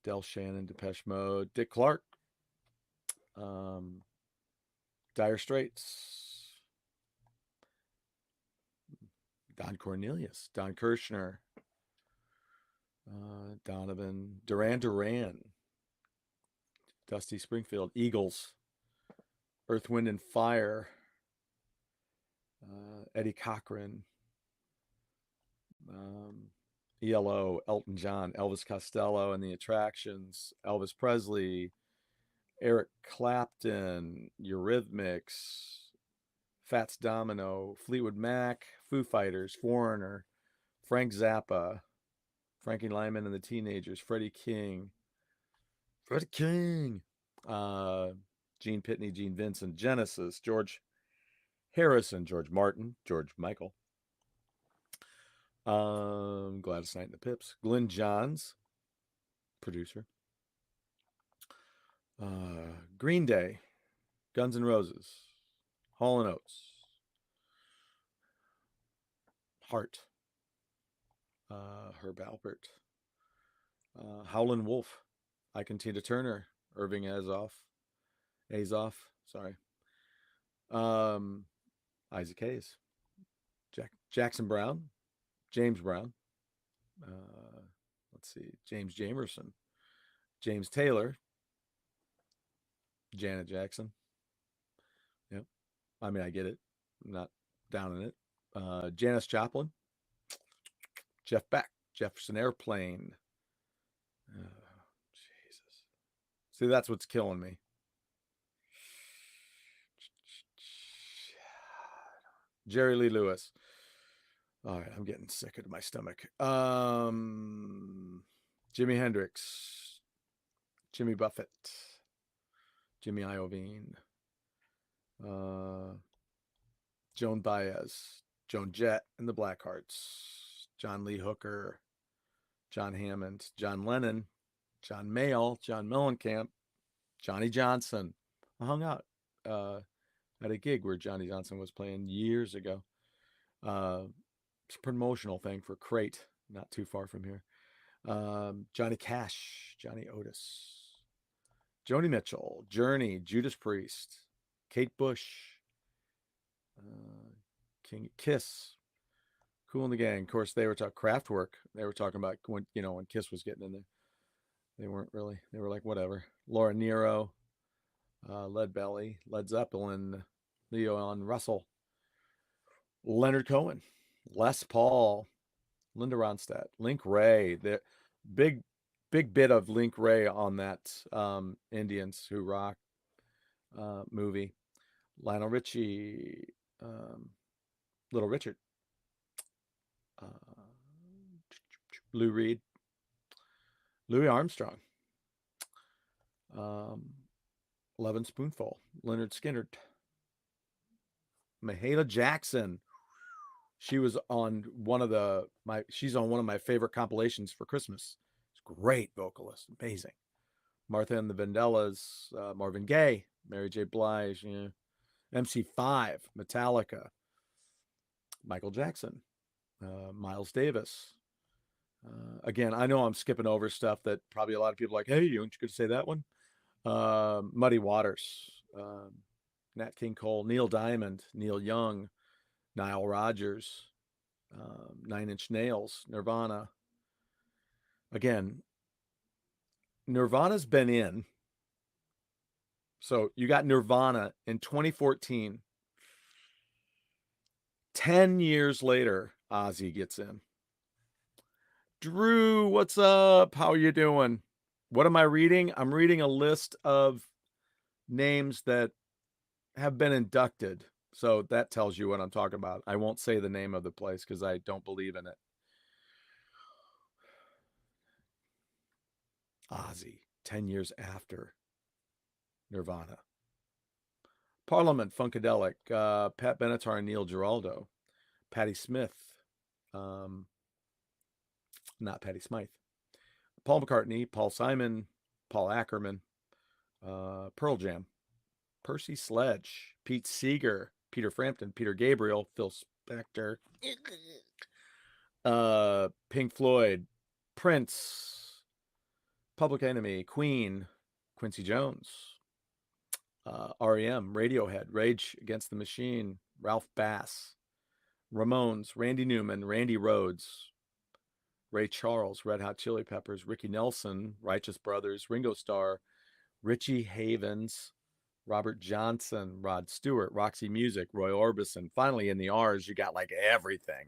Del Shannon, Depeche Mode, Dick Clark, Dire Straits, Don Cornelius, Don Kirshner, Donovan, Duran Duran, Dusty Springfield, Eagles, Earth, Wind and Fire, Eddie Cochran, ELO, Elton John, Elvis Costello and the Attractions, Elvis Presley, Eric Clapton, Eurythmics, Fats Domino, Fleetwood Mac, Foo Fighters, Foreigner, Frank Zappa, Frankie Lyman and the Teenagers, Freddie King, Gene Pitney, Gene Vincent, Genesis, George Harrison, George Martin, George Michael, Gladys Knight and the Pips, Glenn Johns, producer, Green Day, Guns N' Roses, Hall & Oates, Heart, Herb Alpert, Howlin' Wolf, Ike Tina Turner, Irving Azoff, sorry, Isaac Hayes, Jackson Brown, James Brown, let's see, James Jamerson, James Taylor, Janet Jackson. Yep. I mean, I get it. I'm not down in it. Janis Joplin, Jeff Beck, Jefferson Airplane. Jesus. See, that's what's killing me. Jerry Lee Lewis. All right, I'm getting sick of my stomach. Jimi Hendrix, Jimmy Buffett, Jimmy Iovine, Joan Baez, Joan Jett and the Blackhearts, John Lee Hooker, John Hammond, John Lennon, John Mayall, John Mellencamp, Johnny Johnson. I hung out at a gig where Johnny Johnson was playing years ago. It's a promotional thing for Crate, not too far from here. Johnny Cash, Johnny Otis, Joni Mitchell, Journey, Judas Priest, Kate Bush, King Kiss, Kool and the Gang. Of course, they were talking Kraftwerk. They were talking about when Kiss was getting in there. They weren't really. They were like whatever. Laura Nyro, Lead Belly, Led Zeppelin, Leon Russell, Leonard Cohen, Les Paul, Linda Ronstadt, Link Ray. The big bit of Link Ray on that Indians Who Rock movie. Lionel Richie, Little Richard, Lou Reed, Louis Armstrong, Eleven Spoonful, Leonard Skinner, Mahalia Jackson. She was on she's on one of my favorite compilations for Christmas. It's great vocalist, amazing. Martha and the Vandellas, Marvin Gaye, Mary J. Blige, MC5, Metallica, Michael Jackson, Miles Davis. Again, I know I'm skipping over stuff that probably a lot of people are like, hey, you could say that one. Muddy Waters, Nat King Cole, Neil Diamond, Neil Young, Nile Rodgers, Nine Inch Nails, Nirvana. Again, Nirvana's been in. So you got Nirvana in 2014. 10 years later, Ozzy gets in. Drew, what's up? How are you doing? What am I reading? I'm reading a list of names that have been inducted. So that tells you what I'm talking about. I won't say the name of the place because I don't believe in it. Ozzy, 10 years after Nirvana. Parliament, Funkadelic, Pat Benatar and Neil Giraldo, Patti Smith, Um, not Patti Smythe. Paul McCartney, Paul Simon, Paul Ackerman, Pearl Jam, Percy Sledge, Pete Seeger, Peter Frampton, Peter Gabriel, Phil Spector, Pink Floyd, Prince, Public Enemy, Queen, Quincy Jones, REM, Radiohead, Rage Against the Machine, Ralph Bass, Ramones, Randy Newman, Randy Rhoads, Ray Charles, Red Hot Chili Peppers, Ricky Nelson, Righteous Brothers, Ringo Starr, Richie Havens, Robert Johnson, Rod Stewart, Roxy Music, Roy Orbison. Finally, in the R's, you got like everything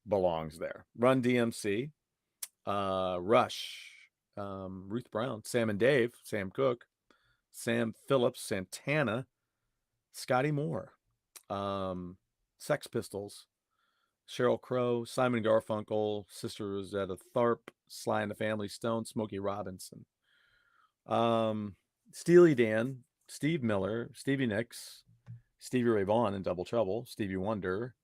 belongs there. Run DMC, Rush, Ruth Brown, Sam and Dave, Sam Cooke, Sam Phillips, Santana, Scotty Moore, Sex Pistols, Sheryl Crow, Simon Garfunkel, Sister Rosetta Tharpe, Sly and the Family Stone, Smokey Robinson, Steely Dan, Steve Miller, Stevie Nicks, Stevie Ray Vaughan in Double Trouble, Stevie Wonder.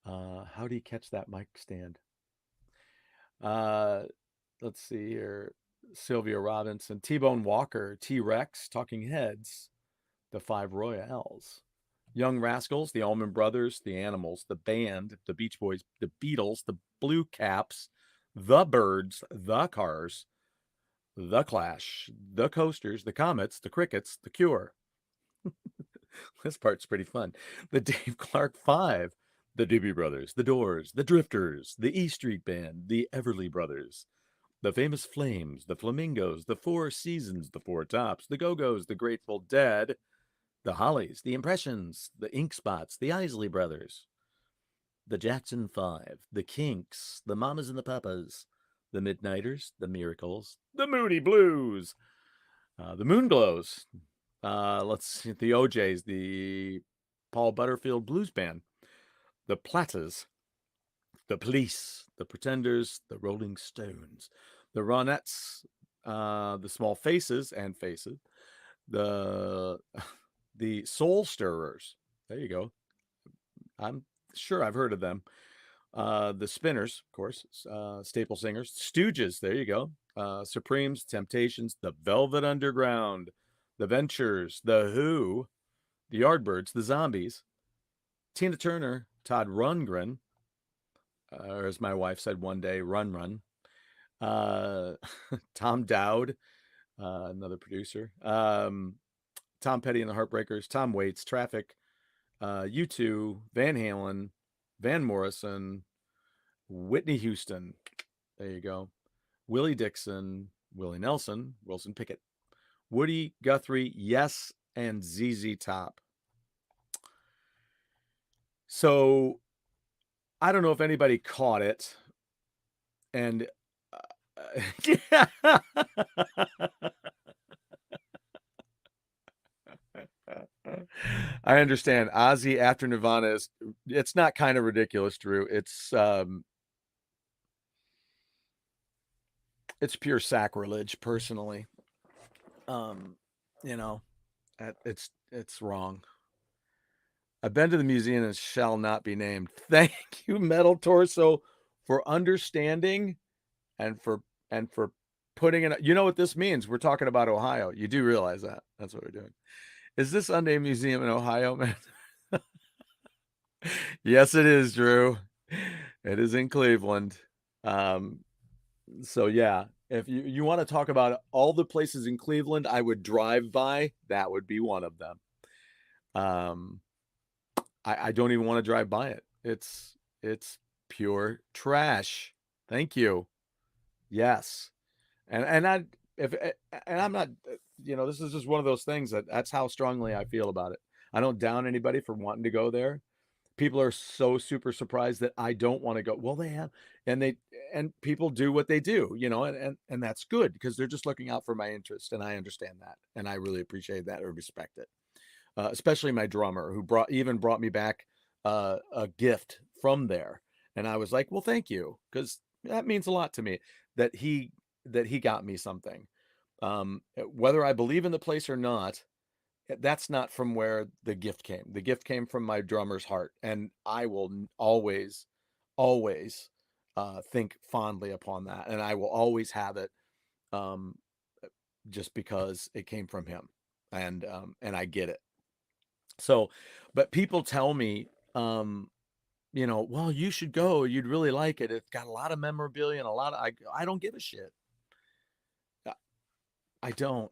How do you catch that mic stand? Let's see here. Sylvia Robinson, T-Bone Walker, T-Rex, Talking Heads, the Five Royales, Young Rascals, the Allman Brothers, the Animals, the Band, the Beach Boys, the Beatles, the Blue Caps, the Birds, the Cars, the Clash, the Coasters, the Comets, the Crickets, the Cure. This part's pretty fun. The Dave Clark Five, the Doobie Brothers, the Doors, the Drifters, the E Street Band, the Everly Brothers, the Famous Flames, the Flamingos, the Four Seasons, the Four Tops, the Go-Go's, the Grateful Dead, the Hollies, the Impressions, the Ink Spots, the Isley Brothers, the Jackson Five, the Kinks, the Mamas and the Papas, the Midnighters, the Miracles, the Moody Blues, the Moonglows, let's see, the OJs, the Paul Butterfield Blues Band, the Plattas, the Police, the Pretenders, the Rolling Stones, the Ronettes, the Small Faces and Faces, the Soul Stirrers. There you go. I'm sure I've heard of them. The Spinners, of course, Staple Singers, Stooges. There you go. Supremes, Temptations, the Velvet Underground, the Ventures, the Who, the Yardbirds, the Zombies, Tina Turner, Todd Rundgren, or as my wife said one day, Run Run. Tom Dowd, another producer. Tom Petty and the Heartbreakers, Tom Waits, Traffic, U2, Van Halen, Van Morrison, Whitney Houston. There you go. Willie Dixon, Willie Nelson, Wilson Pickett, Woody Guthrie, Yes, and ZZ Top. So I don't know if anybody caught it. And yeah. I understand. Ozzy after Nirvana is, it's not kind of ridiculous, Drew. It's pure sacrilege, personally. Um, you know, it's wrong. I've been to the museum and shall not be named. Thank you, Metal Torso, for understanding and for putting it. You know what this means? We're talking about Ohio. You do realize that. That's what we're doing. Is this unnamed museum in Ohio, man? Yes, it is, Drew. It is in Cleveland. So yeah, if you want to talk about all the places in Cleveland I would drive by, that would be one of them. I don't even want to drive by it. It's pure trash. Thank you. Yes. And I if and I'm not, this is just one of those things that's how strongly I feel about it. I don't down anybody for wanting to go there. People are so super surprised that I don't want to go. Well, they have, and people do what they do, and that's good because they're just looking out for my interest, and I understand that, and I really appreciate that or respect it. Especially my drummer who brought me back a gift from there, and I was like, well, thank you, because that means a lot to me that he got me something. Whether I believe in the place or not, that's not from where the gift came. The gift came from my drummer's heart, and I will always always think fondly upon that, and I will always have it, um, just because it came from him, and I get it. So, but people tell me, well, you should go. You'd really like it. It's got a lot of memorabilia and a lot of. I don't give a shit. I I don't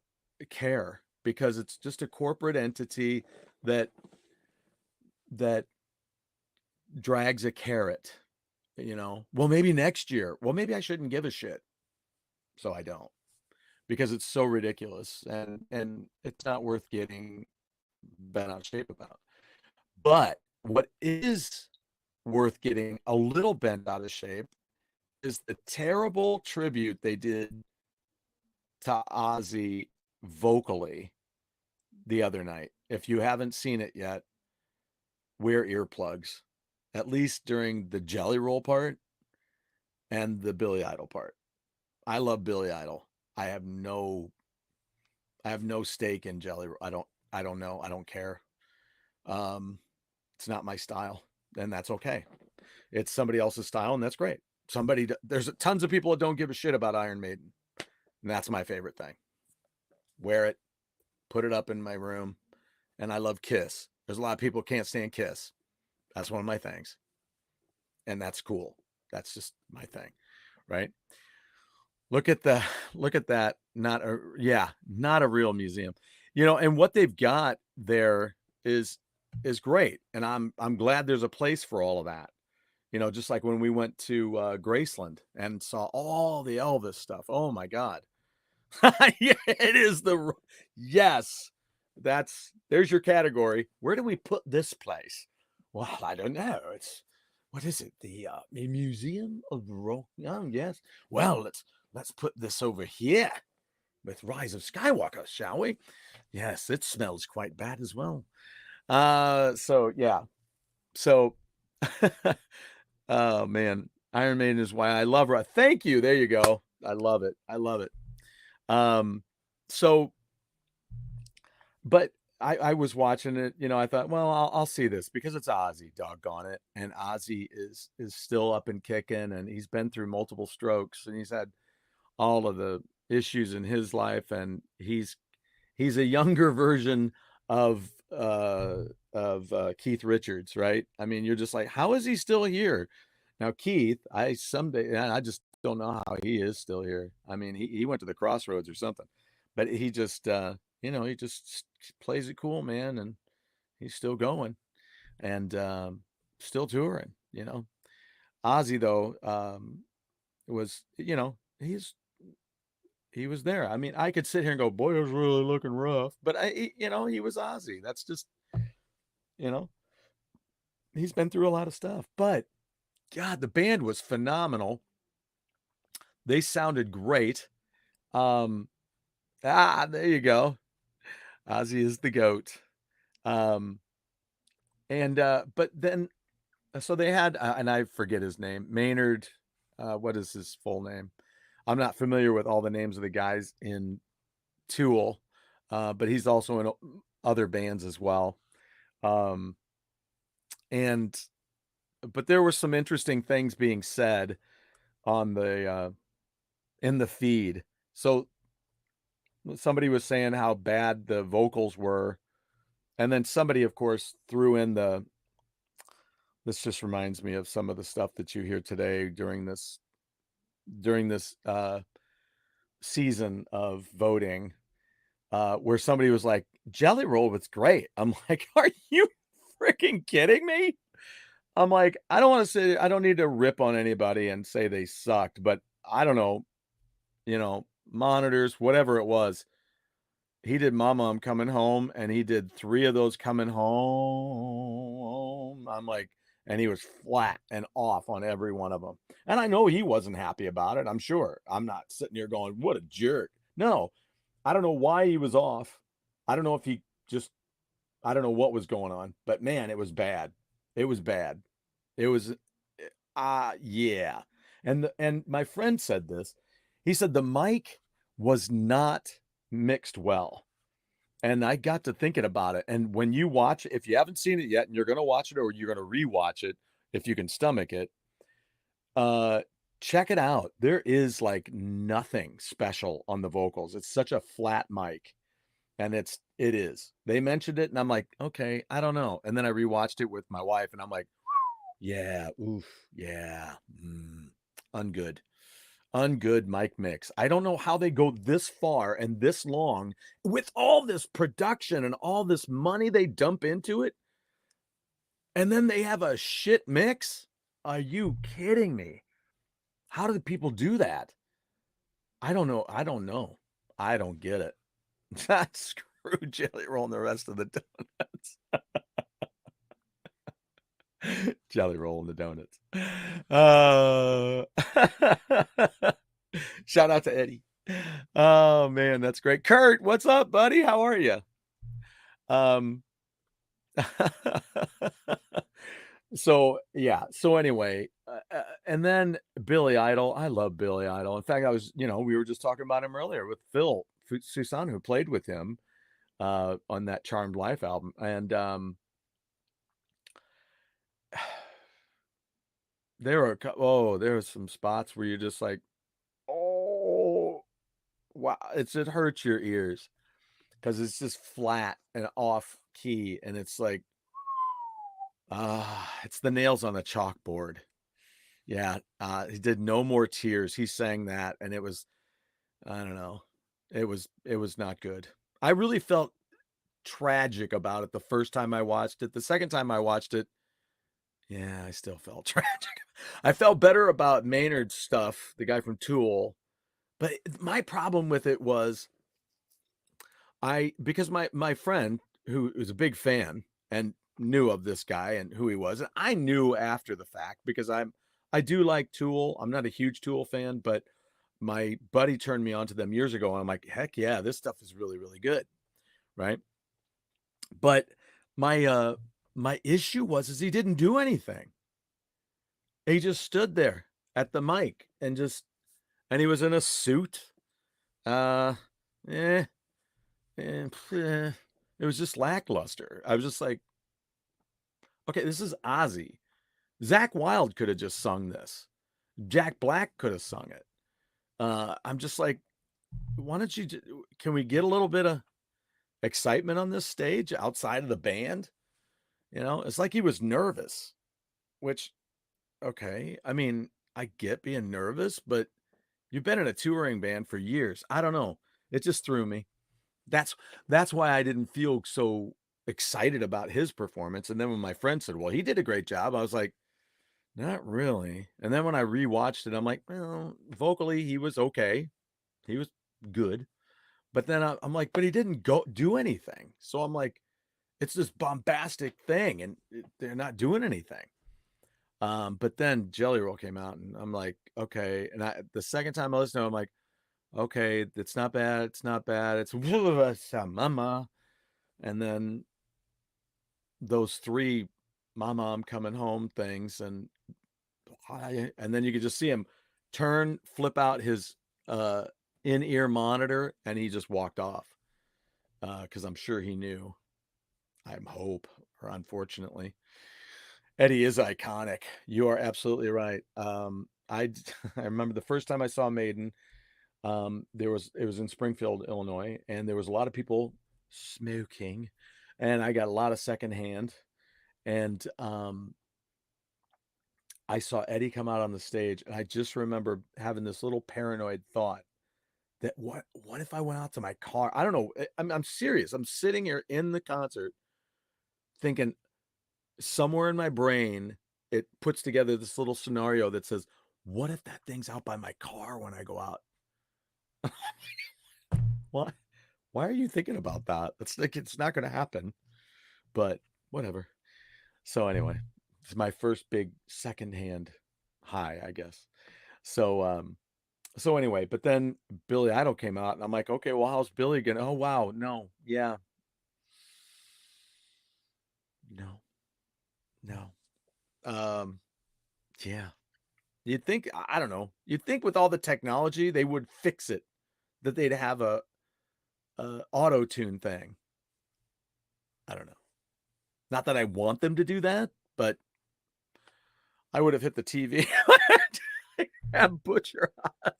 care because it's just a corporate entity that that drags a carrot. Well, maybe next year. Well, maybe I shouldn't give a shit. So I don't, because it's so ridiculous, and it's not worth getting bent out of shape about. But what is worth getting a little bent out of shape is the terrible tribute they did to Ozzy vocally the other night. If you haven't seen it yet, wear earplugs, at least during the Jelly Roll part and the Billy Idol part. I love Billy Idol. I have no I have no stake in Jelly Roll. I don't know. I don't care. Um it's not my style, and that's okay. It's somebody else's style, and that's great. There's tons of people that don't give a shit about Iron Maiden, and that's my favorite thing. Wear it, put it up in my room, and I love Kiss. There's a lot of people who can't stand Kiss. That's one of my things, and that's cool. That's just my thing, right? Look at that. Not a real museum, and what they've got there is great, and I'm glad there's a place for all of that. Just like when we went to Graceland and saw all the Elvis stuff. Oh my God. Yeah, it is yes. There's your category. Where do we put this place? Well, I don't know. What is it? The Museum of Rock. Oh, yes. Well, let's put this over here with Rise of Skywalker, shall we? Yes, it smells quite bad as well. So yeah. So oh man, Iron Maiden is why I love her. Thank you. There you go. I love it. I love it. So, but I was watching it. I thought, well, I'll see this because it's Ozzy. Doggone it! And Ozzy is still up and kicking, and he's been through multiple strokes, and he's had all of the issues in his life, and he's a younger version of Keith Richards, right? I mean, you're just like, how is he still here? Now, Keith, I just don't know how he is still here. I mean, he went to the crossroads or something, but he just he just plays it cool, man, and he's still going and still touring. Ozzy though was he was there. I mean, I could sit here and go, boy, it was really looking rough. But he was Ozzy. That's just, you know, he's been through a lot of stuff. But God, the band was phenomenal. They sounded great. There you go. Ozzy is the GOAT. But then, so they had, and I forget his name, Maynard. What is his full name? I'm not familiar with all the names of the guys in Tool, but he's also in other bands as well. Um, and but there were some interesting things being said on the in the feed. So somebody was saying how bad the vocals were, and then somebody, of course, threw in this just reminds me of some of the stuff that you hear today during this season of voting, where somebody was like, Jelly Roll was great. I'm like, are you freaking kidding me? I'm like, I don't want to say, I don't need to rip on anybody and say they sucked, but I don't know, monitors, whatever it was. He did Mama, I'm Coming Home, and he did 3 of those Coming Home. I'm like, and he was flat and off on every one of them. And I know he wasn't happy about it. I'm sure. I'm not sitting here going, what a jerk. No, I don't know why he was off. I don't know if he just, I don't know what was going on, but man, it was bad. It was bad. It was, yeah. And my friend said this. He said the mic was not mixed well. And I got to thinking about it. And when you watch, if you haven't seen it yet and you're going to watch it or you're going to rewatch it, if you can stomach it, Uh, check it out. There is like nothing special on the vocals. It's such a flat mic, and it is. They mentioned it, and I'm like, okay, I don't know. And then I rewatched it with my wife, and I'm like, yeah, oof, yeah, ungood. Ungood mic mix. I don't know how they go this far and this long with all this production and all this money they dump into it, and then they have a shit mix. Are you kidding me? How do people do that? I don't know. I don't know. I don't get it. Screw Jelly Roll and the rest of the donuts. Jelly Roll and the donuts. Shout out to Eddie. Oh man, that's great. Kurt, what's up, buddy? How are you? Um, so yeah. So anyway, and then Billy Idol. I love Billy Idol. In fact, we were just talking about him earlier with Phil Susan, who played with him on that Charmed Life album, and there were some spots where you're just like, oh wow, it hurts your ears because it's just flat and off key, and it's like it's the nails on the chalkboard. Yeah, he did No More Tears. He sang that, and it was, I don't know, it was not good. I really felt tragic about it the first time I watched it. The second time I watched it, yeah, I still felt tragic. I felt better about Maynard's stuff, the guy from Tool, but my problem with it was because my friend who was a big fan and knew of this guy and who he was, and I knew after the fact because I do like Tool. I'm not a huge Tool fan, but my buddy turned me on to them years ago, and I'm like, heck yeah, this stuff is really, really good, right? But my issue is he didn't do anything. He just stood there at the mic and he was in a suit. Uh, eh, it was just lackluster. I was just like, okay, this is Ozzy. Zach Wilde could have just sung this. Jack Black could have sung it. I'm just like, why don't you? Can we get a little bit of excitement on this stage outside of the band? It's like he was nervous, which, okay. I mean, I get being nervous, but you've been in a touring band for years. I don't know. It just threw me. That's that's why I didn't feel so excited about his performance. And then when my friend said, "Well, he did a great job," I was like, "Not really." And then when I rewatched it, I'm like, "Well, vocally he was okay. He was good." But then I'm like, "But he didn't go do anything." So I'm like, it's this bombastic thing, and they're not doing anything. But then Jelly Roll came out, and I'm like, okay. And the second time I listened to it, I'm like, okay, it's not bad. It's not bad. It's mama. And then those three mama, I'm coming home things. And then you could just see him flip out his uh, in-ear monitor, and he just walked off. Because I'm sure he knew. I hope, or unfortunately. Eddie is iconic. You are absolutely right. I I remember the first time I saw Maiden. It was in Springfield, Illinois, and there was a lot of people smoking, and I got a lot of secondhand. And I saw Eddie come out on the stage, and I just remember having this little paranoid thought that what if I went out to my car? I don't know. I'm serious. I'm sitting here in the concert thinking somewhere in my brain it puts together this little scenario that says, what if that thing's out by my car when I go out? What? Why are you thinking about that? It's like it's not going to happen, but whatever. So anyway, it's my first big secondhand high, I guess. So so anyway, but then Billy Idol came out, and I'm like, okay, well, how's Billy gonna? Oh wow, no, yeah, no, no, yeah. You'd think, I don't know. You'd think with all the technology they would fix it, that they'd have a auto tune thing. I don't know. Not that I want them to do that, but I would have hit the TV. Have butcher eyes.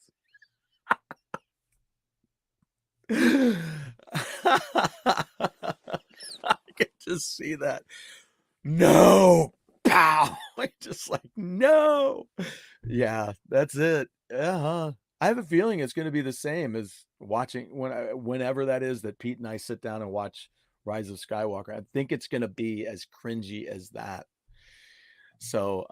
I could just see that. No, pow! Just like no. Yeah, that's it. Uh-huh. I have a feeling it's going to be the same as watching whenever that is that Pete and I sit down and watch Rise of Skywalker. I think it's going to be as cringy as that. So,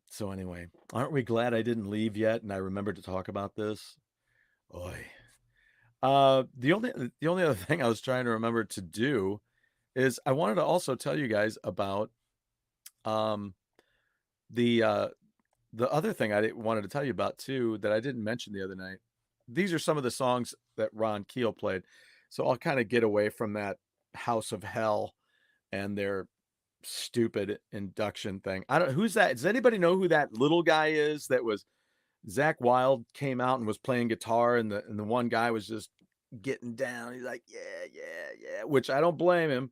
so anyway, aren't we glad I didn't leave yet and I remembered to talk about this? Oy. The only other thing I was trying to remember to do is I wanted to also tell you guys about um the uh the other thing wanted to tell you about too that I didn't mention the other night. These are some of the songs that Ron Keel played. So I'll kind of get away from that House of Hell and their stupid induction thing. I don't who's that? Does anybody know who that little guy is that was Zach Wilde came out and was playing guitar and the one guy was just getting down. He's like, yeah, yeah, yeah, which I don't blame him.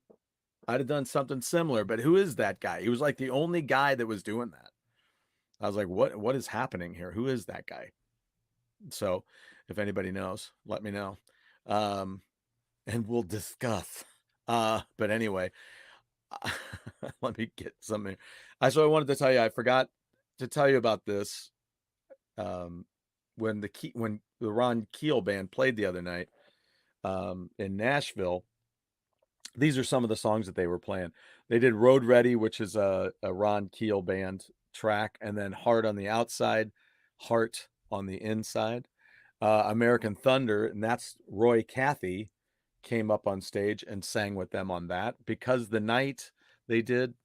I'd have done something similar, but who is that guy? He was like the only guy that was doing that. I was like, what is happening here? Who is that guy? So if anybody knows, let me know. Um, and we'll discuss. But anyway, let me get something. So I wanted to tell you, I forgot to tell you about this. When the Ron Keel band played the other night in Nashville, these are some of the songs that they were playing. They did Road Ready, which is a Ron Keel band track, and then Heart on the Outside, Heart on the Inside. American Thunder, and that's Roy Cathy came up on stage and sang with them on that. Because the Night they did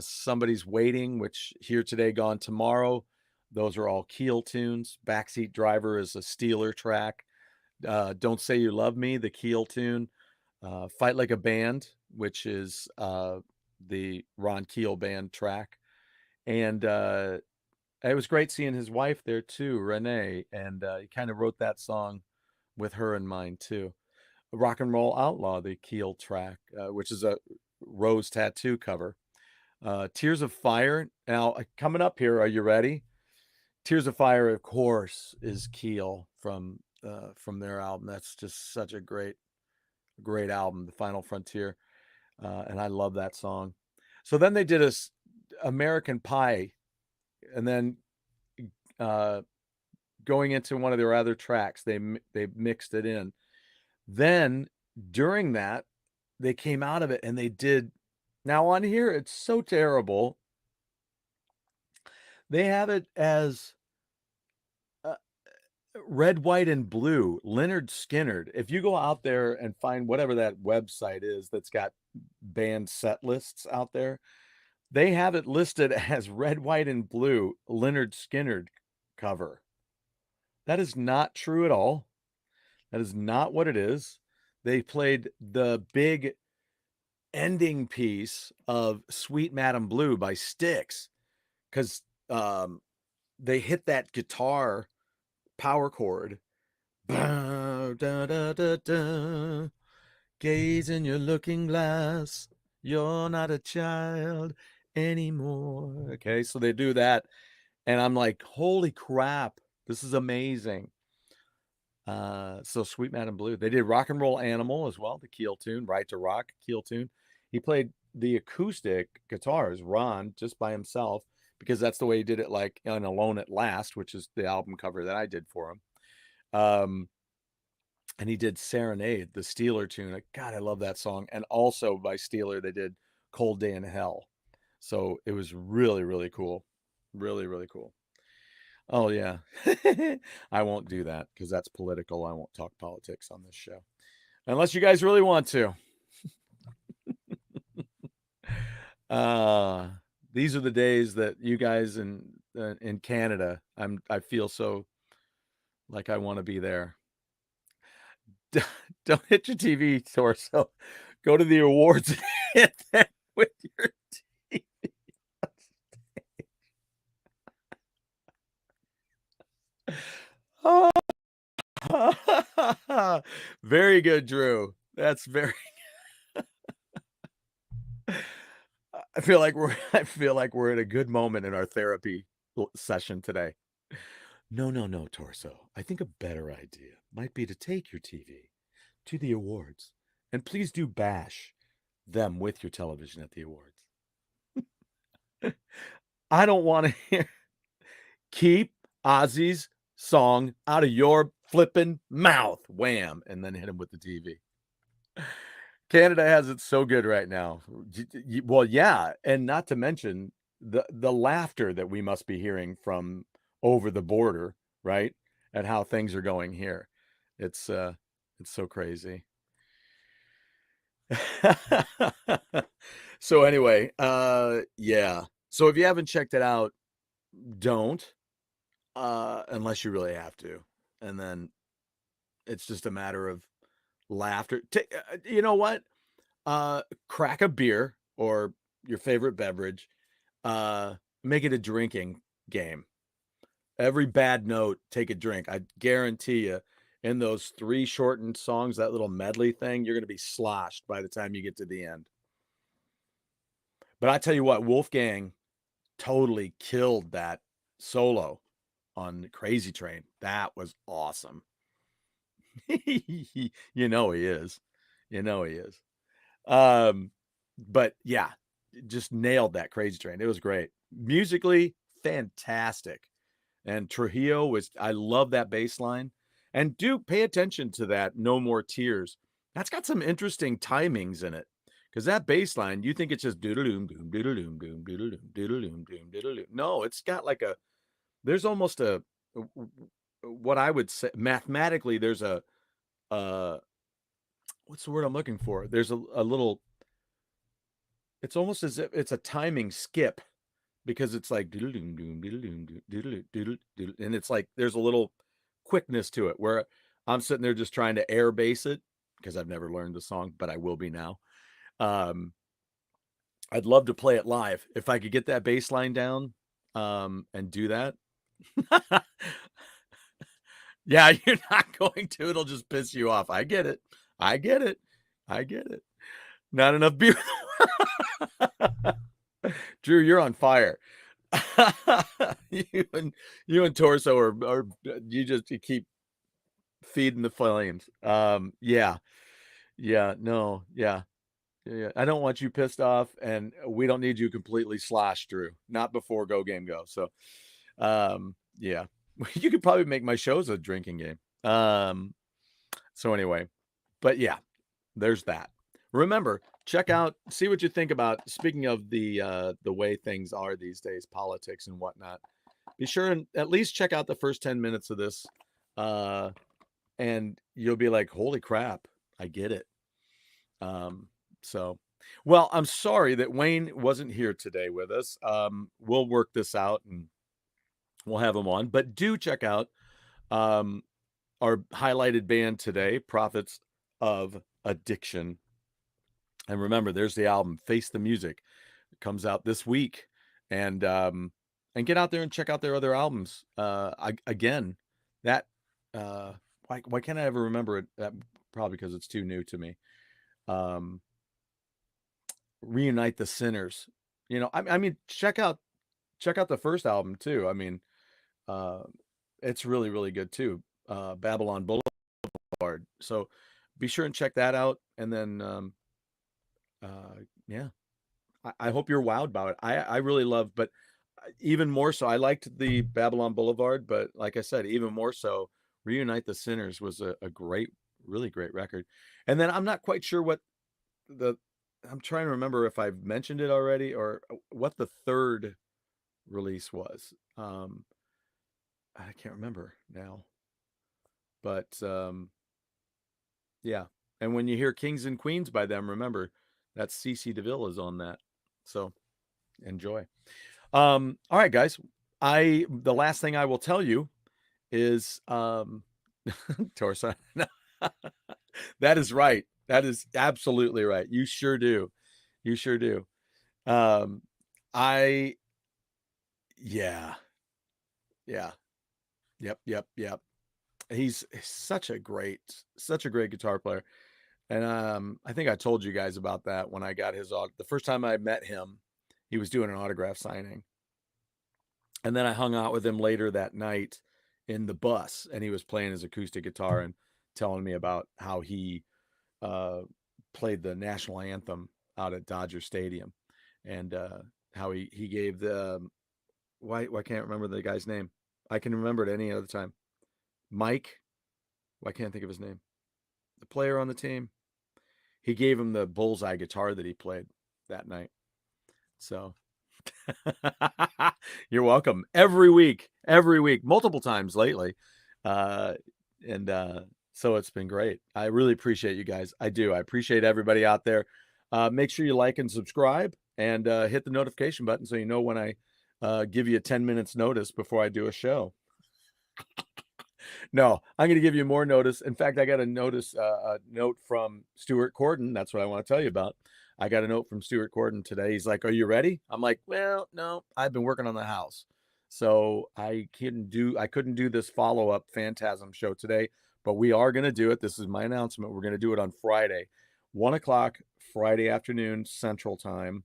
Somebody's Waiting, which Here Today, Gone Tomorrow. Those are all Keel tunes. Backseat Driver is a Steeler track. Don't Say You Love Me, the Keel tune. Fight Like a Band, which is the Ron Keel band track. And it was great seeing his wife there too, Renee. And he kind of wrote that song with her in mind too. Rock and Roll Outlaw, the Keel track, which is a Rose Tattoo cover. Tears of Fire. Now, coming up here, are you ready? Tears of Fire, of course, is Keel from their album. That's just such a great album, The Final Frontier, and I love that song. So then they did American Pie, and then going into one of their other tracks, they mixed it in. Then during that, they came out of it and they did. Now on here, it's so terrible. They have it as Red, White, and Blue, Leonard Skinner. If you go out there and find whatever that website is that's got band set lists out there, they have it listed as Red, White, and Blue, Leonard Skinner cover. That is not true at all. That is not what it is. They played the big ending piece of Sweet Madam Blue by Styx because they hit that guitar power chord. Da, da, da, da. Gaze in your looking glass. You're not a child anymore. Okay, so they do that. And I'm like, holy crap, this is amazing. So Sweet Madam Blue. They did Rock and Roll Animal as well, the Keel tune, Right to Rock, Keel tune. He played the acoustic guitars, Ron, just by himself, because that's the way he did it, like on Alone at Last, which is the album cover that I did for him. And he did Serenade, the Steeler tune. God, I love that song. And also by Steeler, they did Cold Day in Hell. So it was really, really cool. Really, really cool. Oh, yeah. I won't do that because that's political. I won't talk politics on this show unless you guys really want to. These are the days that you guys in Canada, I feel so like I want to be there. Don't hit your TV, Torso. Go to the awards and hit that with your TV. Oh. Very good, Drew. That's very I feel like we're in a good moment in our therapy session today. No, no, no, Torso. I think a better idea might be to take your TV to the awards, and please do bash them with your television at the awards. I don't want to hear keep Ozzy's song out of your flippin' mouth. Wham, and then hit him with the TV. Canada has it so good right now. Well, yeah, and not to mention the laughter that we must be hearing from over the border, right? At how things are going here. It's so crazy. So anyway, yeah. So if you haven't checked it out, don't unless you really have to. And then it's just a matter of laughter. You know what? Crack a beer or your favorite beverage, uh, make it a drinking game. Every bad note, take a drink. I guarantee you, in those three shortened songs, that little medley thing, you're going to be sloshed by the time you get to the end. But I tell you what, Wolfgang totally killed that solo on Crazy Train. That was awesome. You know he is. You know he is. Um, but yeah, just nailed that Crazy Train. It was great. Musically, fantastic. And Trujillo was, I love that bass line. And do pay attention to that No More Tears. That's got some interesting timings in it. Because that bass line, you think it's just doodle-doom, doom, doodle-doom, doom, doodle-doom, doodle-doom, doom, doodle-doom. No, it's got like a, there's almost a, what I would say, mathematically, there's a, uh, what's the word I'm looking for? There's a little, it's almost as if it's a timing skip because it's like doodle doom doom doodle doom doodle doodle doodle, and it's like there's a little quickness to it where I'm sitting there just trying to air bass it because I've never learned the song, but I will be now. Um, I'd love to play it live if I could get that bass line down and do that. Yeah, you're not going to. It'll just piss you off. I get it. I get it. I get it. Not enough beer. Drew, you're on fire. you and you and Torso are you keep feeding the flames. Yeah, yeah, no, yeah, yeah. I don't want you pissed off, and we don't need you completely sloshed, Drew. Not before Go Game Go. So, yeah, you could probably make my shows a drinking game. So anyway, but yeah, there's that. Remember, check out, see what you think about. Speaking of the way things are these days, politics and whatnot. Be sure and at least check out the first 10 minutes of this, uh, and you'll be like, "Holy crap, I get it." Um, so, well, I'm sorry that Wayne wasn't here today with us. We'll work this out and we'll have him on. But do check out um, our highlighted band today, Prophets of Addiction. And remember, there's the album Face the Music. It comes out this week. And get out there and check out their other albums. Again, that why can't I ever remember it? That probably because it's too new to me. Um, Reunite the Sinners. You know, I mean, check out the first album too. I mean, uh, it's really really good too. Babylon Boulevard. So be sure and check that out. And then yeah, I hope you're wowed by it. I really love, but even more so, I liked the Babylon Boulevard, but like I said, even more so, Reunite the Sinners was a great, really great record. And then I'm not quite sure what the, I'm trying to remember if I've mentioned it already or what the third release was. I can't remember now, but yeah. And when you hear Kings and Queens by them, remember that CC DeVille is on that. So enjoy. All right, guys. The last thing I will tell you is torso. That is right. That is absolutely right. You sure do. You sure do. Um, I yeah, yeah, yep, yep, yep. He's such a great guitar player. And I think I told you guys about that when I got his the first time I met him. He was doing an autograph signing. And then I hung out with him later that night in the bus, and he was playing his acoustic guitar and telling me about how he played the national anthem out at Dodger Stadium, and how he gave the why can't I remember the guy's name? I can remember it any other time. Mike, why can't I think of his name? The player on the team. He gave him the bullseye guitar that he played that night. So you're welcome. Every week, multiple times lately. And so it's been great. I really appreciate you guys. I do. I appreciate everybody out there. Make sure you like and subscribe, and hit the notification button so you know when I give you a 10 minutes notice before I do a show. No, I'm going to give you more notice. In fact, I got a note from Stuart Corden. That's what I want to tell you about. I got a note from Stuart Corden today. He's like, "Are you ready?" I'm like, "Well, no, I've been working on the house. So I couldn't do this follow-up Phantasm show today, but we are going to do it. This is my announcement. We're going to do it on Friday, 1:00 Friday afternoon, Central Time.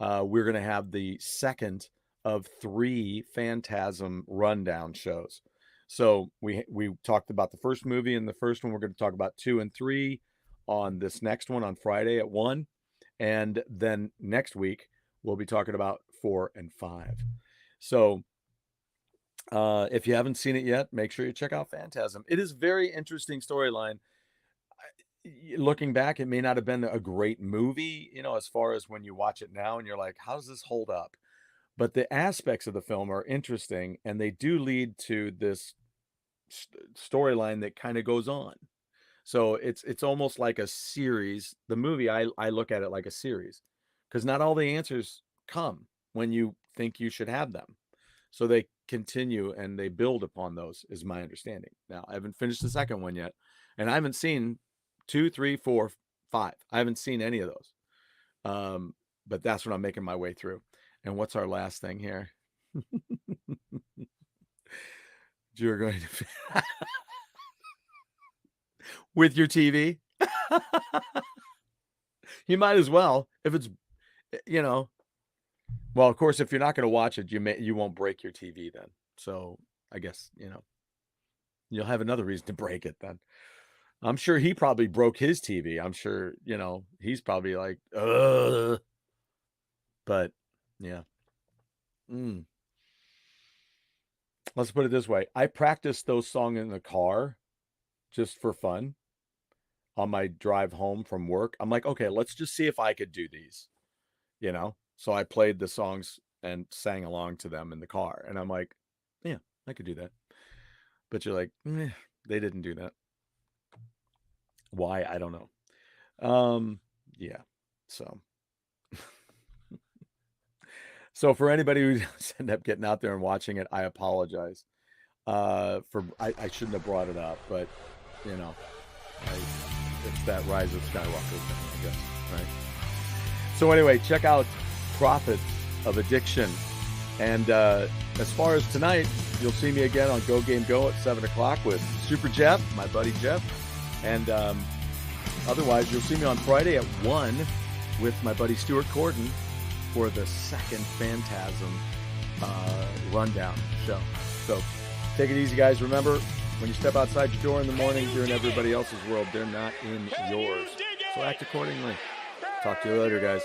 We're going to have the second of 3 Phantasm rundown shows. So we talked about the first movie in the first one. We're going to talk about 2 and 3 on this next one on Friday at 1. And then next week, we'll be talking about 4 and 5. So if you haven't seen it yet, make sure you check out Phantasm. It is a very interesting storyline. Looking back, it may not have been a great movie, as far as when you watch it now and you're like, how does this hold up? But the aspects of the film are interesting, and they do lead to this storyline that kind of goes on. So it's almost like a series. The movie, I look at it like a series, because not all the answers come when you think you should have them. So they continue and they build upon those, is my understanding. Now, I haven't finished the second one yet, and I haven't seen 2, 3, 4, 5. I haven't seen any of those. But that's what I'm making my way through. And what's our last thing here? You're going to with your TV. You might as well, if it's, well, of course, if you're not going to watch it, you won't break your TV then. So I guess, you'll have another reason to break it then. I'm sure he probably broke his TV. I'm sure, he's probably like, ugh. But yeah. Let's put it this way. I practiced those songs in the car just for fun on my drive home from work. I'm like, okay, let's just see if I could do these, So I played the songs and sang along to them in the car. And I'm like, yeah, I could do that. But you're like, they didn't do that. Why? I don't know. Yeah. So for anybody who ended up getting out there and watching it, I apologize. I shouldn't have brought it up, but it's that Rise of Skywalker thing, I guess, right? So anyway, check out Prophets of Addiction. And as far as tonight, you'll see me again on Go Game Go at 7:00 with Super Jeff, my buddy Jeff. And otherwise, you'll see me on Friday at 1 with my buddy Stuart Corden for the second Phantasm rundown show. So take it easy, guys. Remember, when you step outside your door in the morning, you're in everybody else's world. They're not in yours. So act accordingly. Talk to you later, guys.